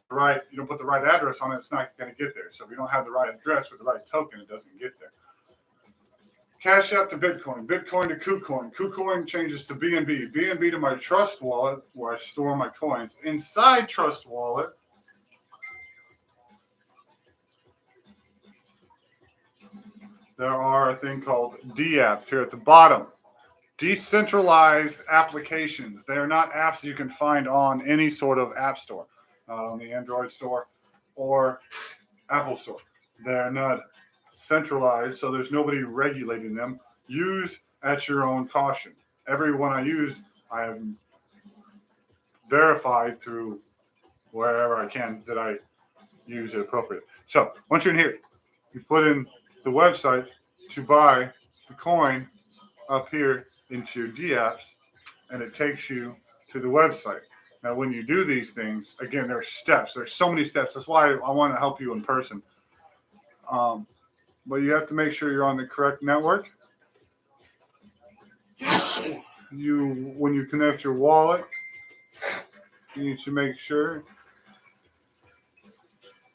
the right, you don't put the right address on it, it's not going to get there. So if you don't have the right address with the right token, it doesn't get there. Cash App to Bitcoin, Bitcoin to KuCoin, KuCoin changes to BNB, BNB to my Trust wallet where I store my coins. Inside Trust wallet, there are a thing called D-apps here at the bottom. Decentralized applications. They are not apps you can find on any sort of app store, not on the Android store or Apple store. They're not centralized, so there's nobody regulating them. Use at your own caution. Every one I use, I have verified through wherever I can that I use it appropriately. So once you're in here, you put in the website to buy the coin up here into your D-apps, and it takes you to the website. Now, when you do these things, again, there's steps. There's so many steps. That's why I want to help you in person. But you have to make sure you're on the correct network. When you connect your wallet, you need to make sure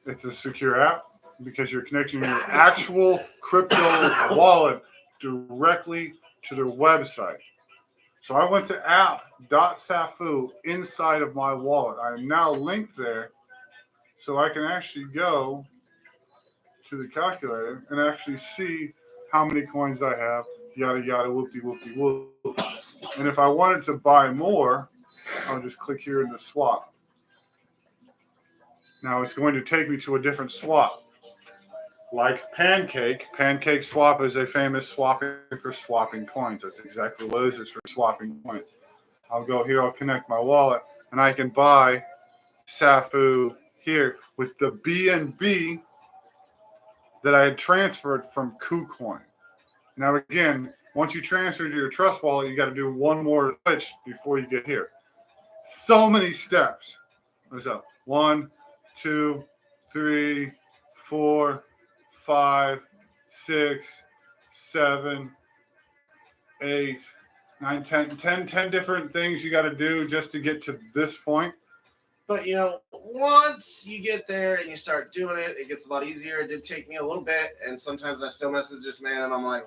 it's a secure app because you're connecting your actual crypto wallet directly to their website. So I went to app.safu inside of my wallet. I am now linked there so I can actually go to the calculator and actually see how many coins I have, yada, yada, whoopty, whoopty, whoop. And if I wanted to buy more, I'll just click here in the swap. Now it's going to take me to a different swap. Like Pancake. Pancake Swap is a famous swapping for swapping coins. That's exactly what it is. It's for swapping coins. I'll go here. I'll connect my wallet, and I can buy Safu here with the BNB that I had transferred from KuCoin. Now, again, once you transfer to your Trust wallet, you got to do one more switch before you get here. So many steps. What's up? 1, 2, 3, 4, 5, 6, 7, 8, 9, 10 different things you got to do just to get to this point. But, once you get there and you start doing it, it gets a lot easier. It did take me a little bit, and sometimes I still message this man, and I'm like,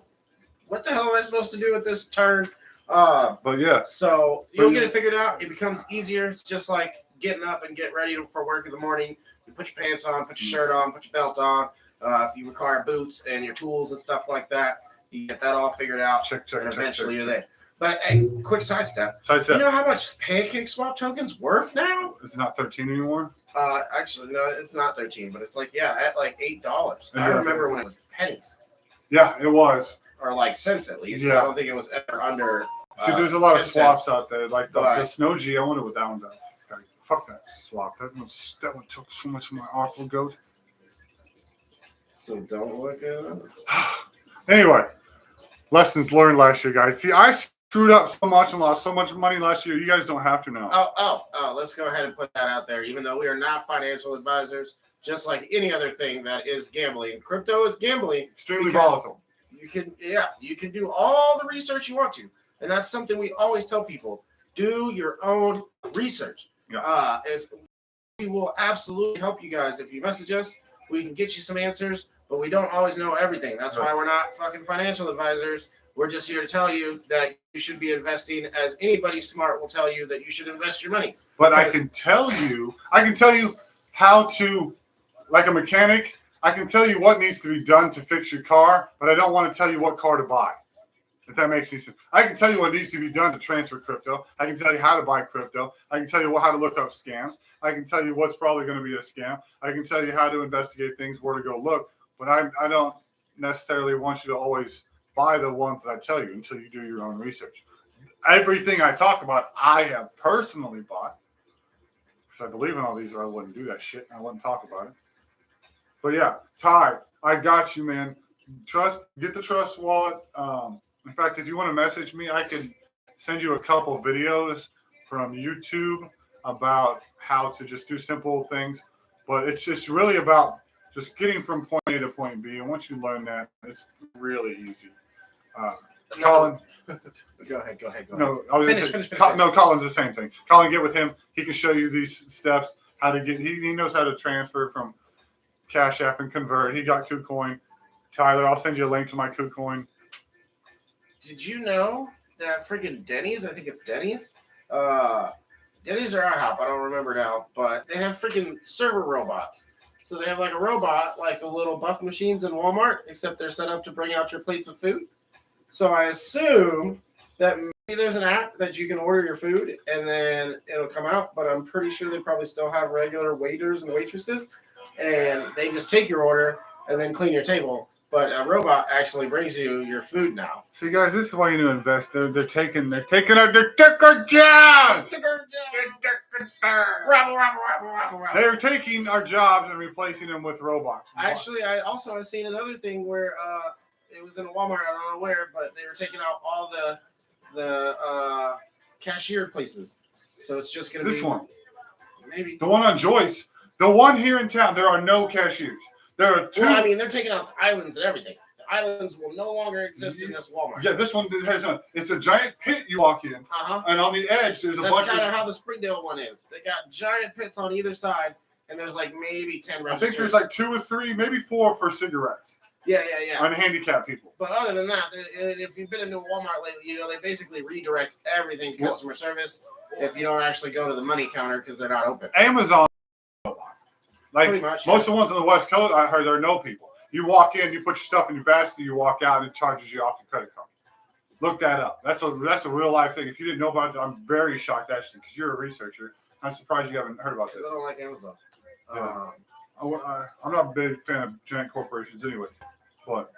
what the hell am I supposed to do with this turn? But yeah. So you'll get it figured out. It becomes easier. It's just like getting up and get ready for work in the morning. You put your pants on, put your shirt on, put your belt on. If you require boots and your tools and stuff like that, you get that all figured out. Check, and eventually you're there. But hey, quick sidestep. You know how much Pancake Swap token's worth now? It's not 13 anymore? Actually, no, it's not 13, but it's at like $8. I remember when it was pennies. Yeah, it was. Or like cents at least. Yeah. I don't think it was ever under. See, there's a lot of swaps cents. out there. Like the Snow G, I wonder what that one does. Fuck that swap. That one took so much of my aqua goat. So don't look at it. Anyway, lessons learned last year, guys. See, I screwed up so much and lost so much money last year. You guys don't have to now. Oh, let's go ahead and put that out there. Even though we are not financial advisors, just like any other thing that is gambling, crypto is gambling. Extremely volatile. You can do all the research you want to. And that's something we always tell people. Do your own research. Yeah. We will absolutely help you guys. If you message us, we can get you some answers, but we don't always know everything. That's why we're not fucking financial advisors. We're just here to tell you that you should be investing as anybody smart will tell you that you should invest your money. But I can tell you how to, like a mechanic, I can tell you what needs to be done to fix your car, but I don't want to tell you what car to buy. If that makes any sense. I can tell you what needs to be done to transfer crypto. I can tell you how to buy crypto. I can tell you how to look up scams. I can tell you what's probably going to be a scam. I can tell you how to investigate things, where to go look. But I don't necessarily want you to always buy the ones that I tell you until you do your own research. Everything I talk about, I have personally bought. Because I believe in all these, or I wouldn't do that shit. I wouldn't talk about it. But yeah, Ty, I got you, man. Get the Trust wallet. In fact, if you want to message me, I can send you a couple videos from YouTube about how to just do simple things. But it's just really about just getting from point A to point B. And once you learn that, it's really easy. Colin. Go ahead. No, I was finish. No, Colin's the same thing. Colin, get with him. He can show you these steps, how to get. He knows how to transfer from Cash App and convert. He got KuCoin. Tyler, I'll send you a link to my KuCoin. Did you know that freaking Denny's, I think it's Denny's, Denny's or IHOP, I don't remember now, but they have freaking server robots. So they have like a robot, like the little buff machines in Walmart, except they're set up to bring out your plates of food. So I assume that maybe there's an app that you can order your food and then it'll come out, but I'm pretty sure they probably still have regular waiters and waitresses, and they just take your order and then clean your table. But a robot actually brings you your food now. See, guys, this is why you need to invest. They're taking our jobs. They're taking our jobs and replacing them with robots. Actually, I also have seen another thing where it was in a Walmart. I don't know where, but they were taking out all the cashier places. So it's just going to be This one. Maybe. The one on Joyce. The one here in town, there are no cashiers. There are 2. Well, I mean, they're taking out the islands and everything. The islands will no longer exist in this Walmart. Yeah, this one has it's a giant pit you walk in. And on the edge, there's a bunch of... That's kind of how the Springdale one is. They got giant pits on either side, and there's like maybe 10 registers. I think there's like 2 or 3, maybe 4 for cigarettes. Yeah. On handicapped people. But other than that, if you've been into Walmart lately, they basically redirect everything to customer service if you don't actually go to the money counter because they're not open. Amazon, like pretty much, most of the ones on the West Coast, I heard there are no people. You walk in, you put your stuff in your basket, you walk out, and it charges you off your credit card. Look that up. That's a real life thing. If you didn't know about it, I'm very shocked actually because you're a researcher. I'm surprised you haven't heard about this. I don't like Amazon. Yeah. I'm not a big fan of giant corporations anyway, but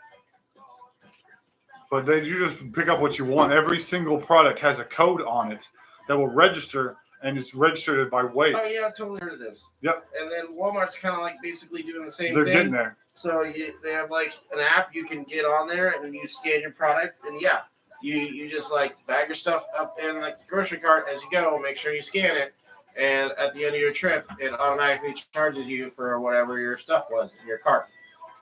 you just pick up what you want. Every single product has a code on it that will register, and it's registered by weight. Oh yeah, I've totally heard of this. Yep. And then Walmart's kind of like basically doing the same thing. thing. They're getting there. So they have like an app you can get on there, and you scan your products, and you just like bag your stuff up in the grocery cart as you go. Make sure you scan it, and at the end of your trip, it automatically charges you for whatever your stuff was in your cart,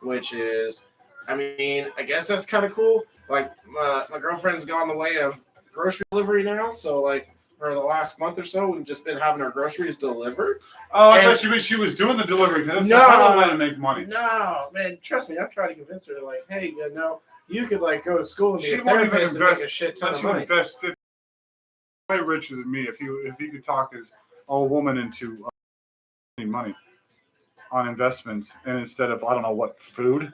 which is, I mean, I guess that's kind of cool. Like my girlfriend's gone the way of grocery delivery now, so like for the last month or so, we've just been having our groceries delivered. Oh, I thought she was doing the delivery because that's another way to make money. No, man, trust me, I've tried to convince her, like, hey, you could like go to school and be she a won't even therapist and invest make a shit ton of money. Invest 50, way richer than me if he could talk his old woman into money on investments, and instead of I don't know what food.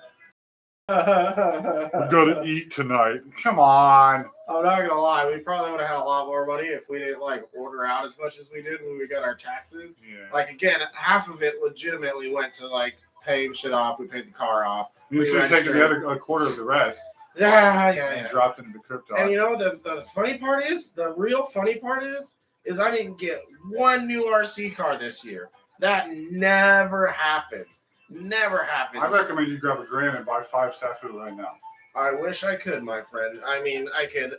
We're gonna eat tonight. Come on. I'm not gonna lie, we probably would have had a lot more money if we didn't like order out as much as we did when we got our taxes. Yeah. Like again, half of it legitimately went to like paying shit off. We paid the car off. You should have taken the other a quarter of the rest. Yeah. And dropped it into crypto. And the funny part is, the real funny part is I didn't get one new RC car this year. That never happens. Never happens. I recommend you grab $1,000 and buy 5 Safu right now. I wish I could, my friend. I mean, I could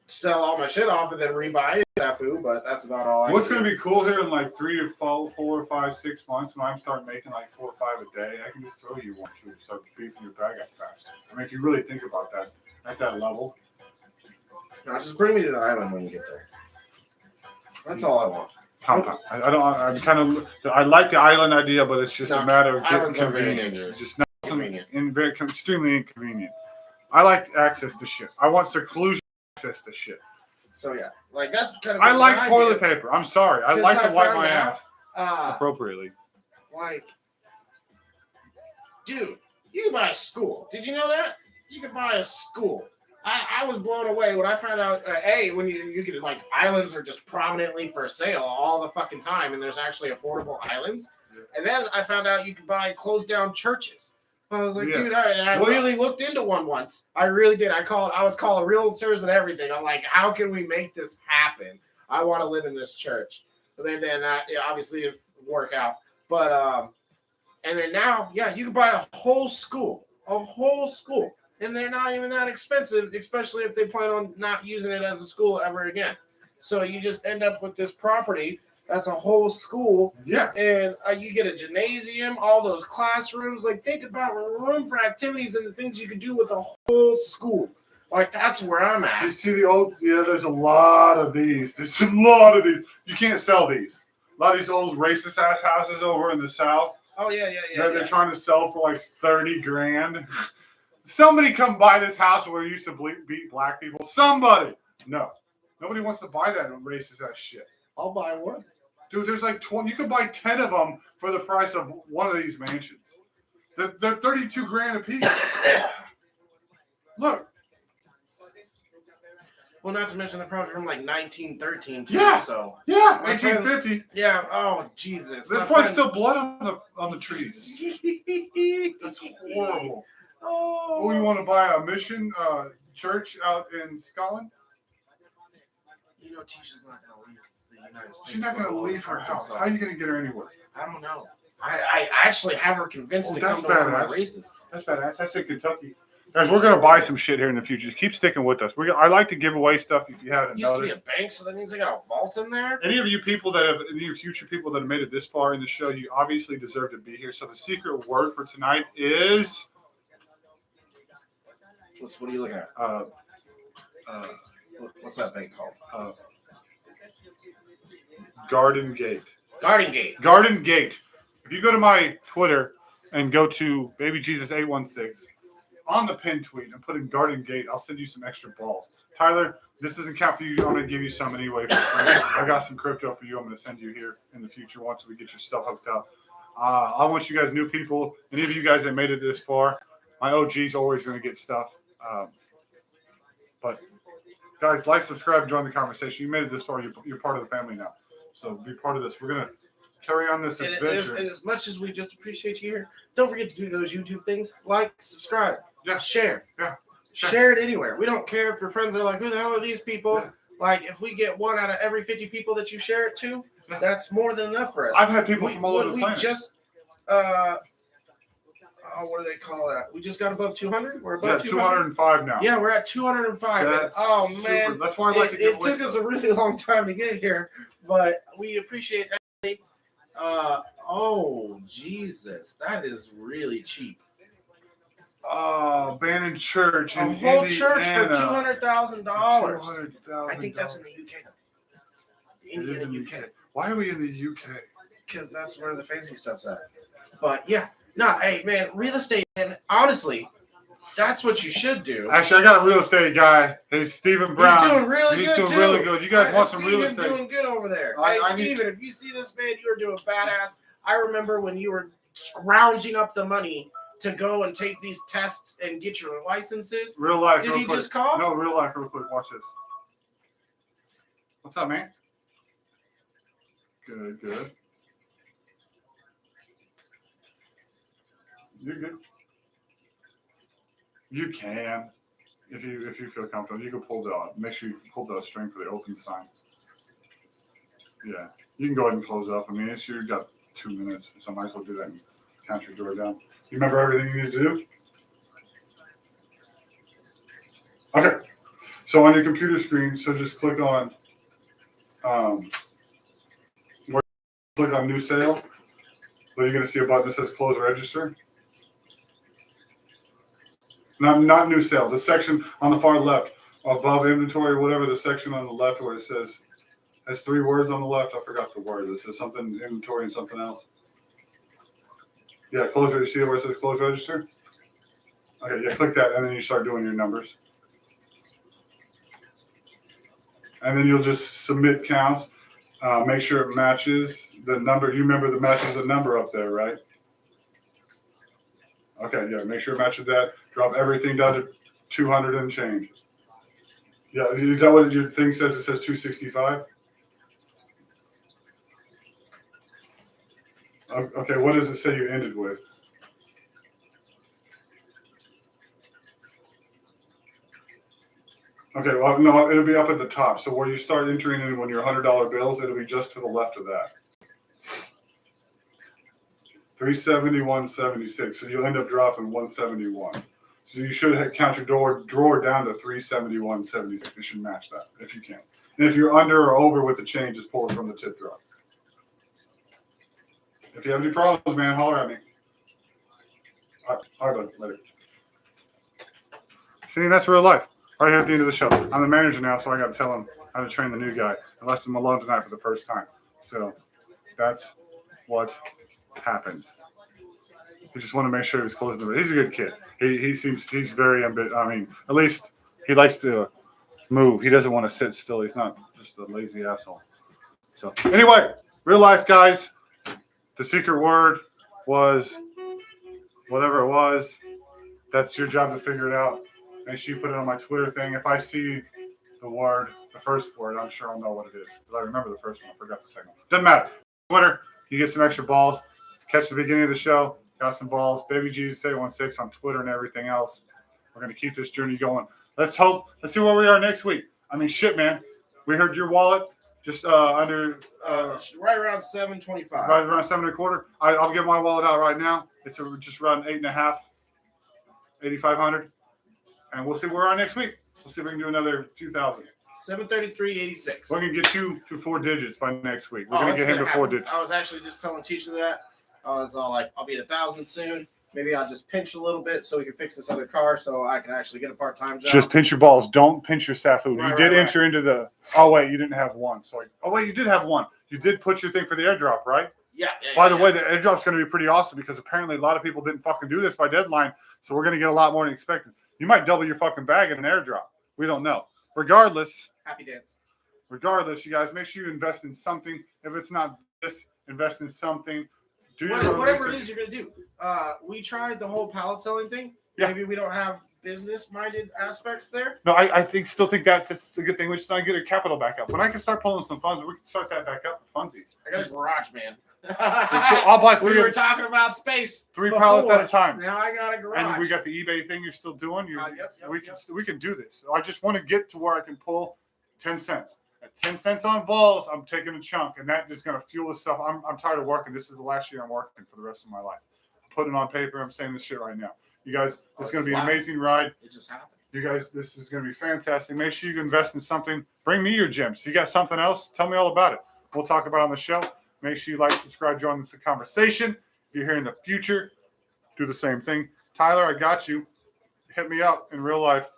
sell all my shit off and then rebuy Safu, but that's about all. What's going to be cool here in like 3 or 4, 5, 6 months when I start making like 4 or 5 a day, I can just throw you 1, 2, start beefing your bag up fast. I mean, if you really think about that at that level. No, just bring me to the island when you get there. That's all I want. Compound. I like the island idea, but it's just a matter of getting convenience. It's just not convenient. Extremely inconvenient. I like access to shit. I want seclusion access to shit. So yeah, like that's kind of. I like toilet paper. I'm sorry. I like to wipe my ass appropriately. Like, dude, you can buy a school. Did you know that? You can buy a school. I was blown away when I found out, when you could, like, islands are just prominently for sale all the fucking time, and there's actually affordable islands. And then I found out you could buy closed down churches. I was like, dude, I really looked into one once. I really did. I was calling realtors and everything. I'm like, how can we make this happen? I want to live in this church. But then obviously it work out. But, and then now, you can buy a whole school. And they're not even that expensive, especially if they plan on not using it as a school ever again. So you just end up with this property that's a whole school. Yeah. And you get a gymnasium, all those classrooms. Like, think about room for activities and the things you can do with a whole school. Like, that's where I'm at. Do you see the old, there's a lot of these. There's a lot of these. You can't sell these. A lot of these old racist ass houses over in the South. Oh, yeah. They're trying to sell for like $30,000. Somebody come buy this house where we used to beat black people. Somebody. No. Nobody wants to buy that racist ass shit. I'll buy one. Dude, there's like 20. You could buy 10 of them for the price of one of these mansions. They're $32,000 a piece. Look. Well, not to mention the product from like 1913 too. Yeah. So. Yeah, 1950. Yeah. Oh, Jesus. There's probably still blood on the trees. That's horrible. Oh, you want to buy a mission church out in Scotland? Tisha's not going to leave the United States. She's not going to leave her house. How are you going to get her anywhere? I don't know. I actually have her convinced to come to one of my races. That's badass. That's in Kentucky. Guys, we're gonna buy some shit here in the future. Just keep sticking with us. I like to give away stuff if you haven't Used to be noticed. a bank, so that means I got a vault in there. Any of you future people that have made it this far in the show, you obviously deserve to be here. So the secret word for tonight is. What are you looking at? What's that bank called? Garden Gate. Garden Gate. Garden Gate. If you go to my Twitter and go to BabyJesus816 on the pin tweet and put in Garden Gate, I'll send you some extra balls. Tyler, this doesn't count for you. I'm going to give you some anyway. I got some crypto for you. I'm going to send you here in the future once we get your stuff hooked up. I want you guys, new people, any of you guys that made it this far, my OG's always going to get stuff. But guys, like, subscribe, join the conversation. You made it this far. You're part of the family now. So be part of this. We're going to carry on this adventure. And as much as we just appreciate you here, don't forget to do those YouTube things. Like, subscribe, share. Yeah. Share it anywhere. We don't care if your friends are like, who the hell are these people? Yeah. Like, if we get 1 out of every 50 people that you share it to, that's more than enough for us. I've had people from all over the planet. We just, what do they call that? We just got above 200? We're above 205 now. Yeah, we're at 205. That's man. super. That's why I like to give it took us a really long time to get here, but we appreciate everything. Jesus. That is really cheap. Oh, Bannon Church in a whole Indiana. church for $200,000. $200,000. I think that's in the UK. It is in the UK. Why are we in the UK? Because that's where the fancy stuff's at. But yeah, hey man, real estate, and honestly, that's what you should do. Actually, I got a real estate guy. He's Stephen Brown. He's doing really good. He's doing really good. You guys want some real estate? He's doing good over there. Steven, if you see this man, you are doing badass. I remember when you were scrounging up the money to go and take these tests and get your licenses. Real life. Did he just call? No, real life, real quick. Watch this. What's up, man? Good. You're good. You can, if you feel comfortable, you can pull the. Make sure you pull the string for the open sign. Yeah, you can go ahead and close up. I mean, you've got 2 minutes, so I might as well do that and count your door down. You remember everything you need to do? Okay. So on your computer screen, so just click on click on new sale. Then you're going to see a button that says close register. Not new sale. The section on the far left, above inventory, whatever, the section on the left where it says, has 3 words on the left. I forgot the word. It says something inventory and something else. Yeah, close register. You see where it says close register? Okay, yeah, click that, and then you start doing your numbers. And then you'll just submit counts. Make sure it matches the number. You remember the matches the number up there, right? Okay, yeah, make sure it matches that. Drop everything down to 200 and change. Yeah, is that what your thing says? It says 265? Okay, what does it say you ended with? Okay, well, no, it'll be up at the top. So where you start entering in when your $100 bills, it'll be just to the left of that. 371.76. So you'll end up dropping 171. So you should count your drawer down to 371.76. It should match that if you can. And if you're under or over with the change, just pull it from the tip drawer. If you have any problems, man, holler at me. All right, bud. Later. See, that's real life. Right here at the end of the show. I'm the manager now, so I got to tell him how to train the new guy. I left him alone tonight for the first time. So that's what happens. We just want to make sure he's closing the door. He's a good kid. He's very ambitious. I mean, at least he likes to move. He doesn't want to sit still. He's not just a lazy asshole. So anyway, real life, guys. The secret word was whatever it was. That's your job to figure it out. Make sure you put it on my Twitter thing. If I see the first word, I'm sure I'll know what it is. Because I remember the first one. I forgot the second one. Doesn't matter. Twitter, you get some extra balls. Catch the beginning of the show. Got some balls. BabyJesus816 on Twitter and everything else. We're going to keep this journey going. Let's see where we are next week. I mean, shit, man. We heard your wallet just under... right around 725. Right around 7.25. I'll get my wallet out right now. It's just around 8.5, 8,500. And we'll see where we are next week. We'll see if we can do another 2,000. 733.86. We're going to get you to 4 digits by next week. We're going to get him to 4 digits. I was actually just telling Teacher that. I was all like, I'll be at 1,000 soon. Maybe I'll just pinch a little bit so we can fix this other car so I can actually get a part-time job. Just pinch your balls. Don't pinch your SAFU. Right, You did right. enter into the – oh, wait, you didn't have one. So, oh, wait, you did have one. You did put your thing for the airdrop, right? Yeah. By the way, the airdrop's going to be pretty awesome because apparently a lot of people didn't fucking do this by deadline, so we're going to get a lot more than expected. You might double your fucking bag in an airdrop. We don't know. Regardless, Happy dance. you guys, make sure you invest in something. If it's not this, invest in something. Do Whatever it is you're going to do. We tried the whole pallet selling thing. Yeah. Maybe we don't have business-minded aspects there. No, I still think that's a good thing. We just not get our capital back up. When I can start pulling some funds, we can start that back up with funsies. I got a garage, man. I'll buy 3. We were talking about space. 3 pallets at a time. Now I got a garage. And we got the eBay thing you're still doing. Yep, We can do this. I just want to get to where I can pull 10 cents. At 10 cents on balls, I'm taking a chunk, and that is going to fuel this stuff. I'm tired of working. This is the last year I'm working for the rest of my life. I'm putting it on paper. I'm saying this shit right now. You guys, this is going to be an amazing ride. It just happened. You guys, this is going to be fantastic. Make sure you invest in something. Bring me your gems. You got something else? Tell me all about it. We'll talk about it on the show. Make sure you like, subscribe, join this conversation. If you're here in the future, do the same thing. Tyler, I got you. Hit me up in real life.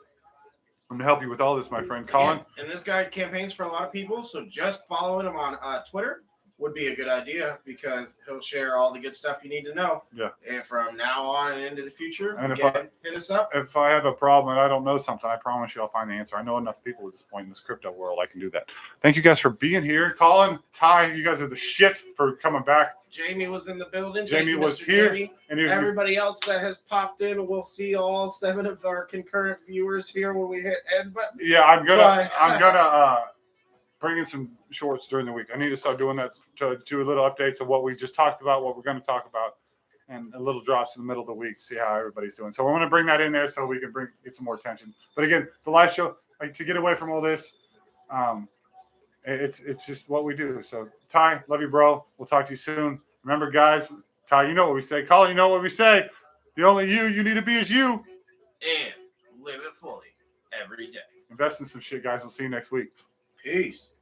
I'm going to help you with all this, my friend. Colin. And this guy campaigns for a lot of people, so just following him on Twitter would be a good idea because he'll share all the good stuff you need to know. Yeah. And from now on and into the future, And hit us up. If I have a problem and I don't know something, I promise you I'll find the answer. I know enough people at this point in this crypto world. I can do that. Thank you guys for being here. Colin, Ty, you guys are the shit for coming back. Jamie was in the building. Jamie Thank you, was Mr. here. Jamie. And Everybody else that has popped in, we'll see all 7 of our concurrent viewers here when we hit end button. yeah, I'm gonna bring in some shorts during the week. I need to start doing that to do a little updates of what we just talked about, what we're going to talk about, and a little drops in the middle of the week, see how everybody's doing. So we're going to bring that in there so we can get some more attention. But again, the live show, like, to get away from all this, it's just what we do. So Ty, love you, bro. We'll talk to you soon. Remember, guys, Ty, you know what we say. Colin, you know what we say. The only you need to be is you. And live it fully every day. Invest in some shit, guys. We'll see you next week. Peace.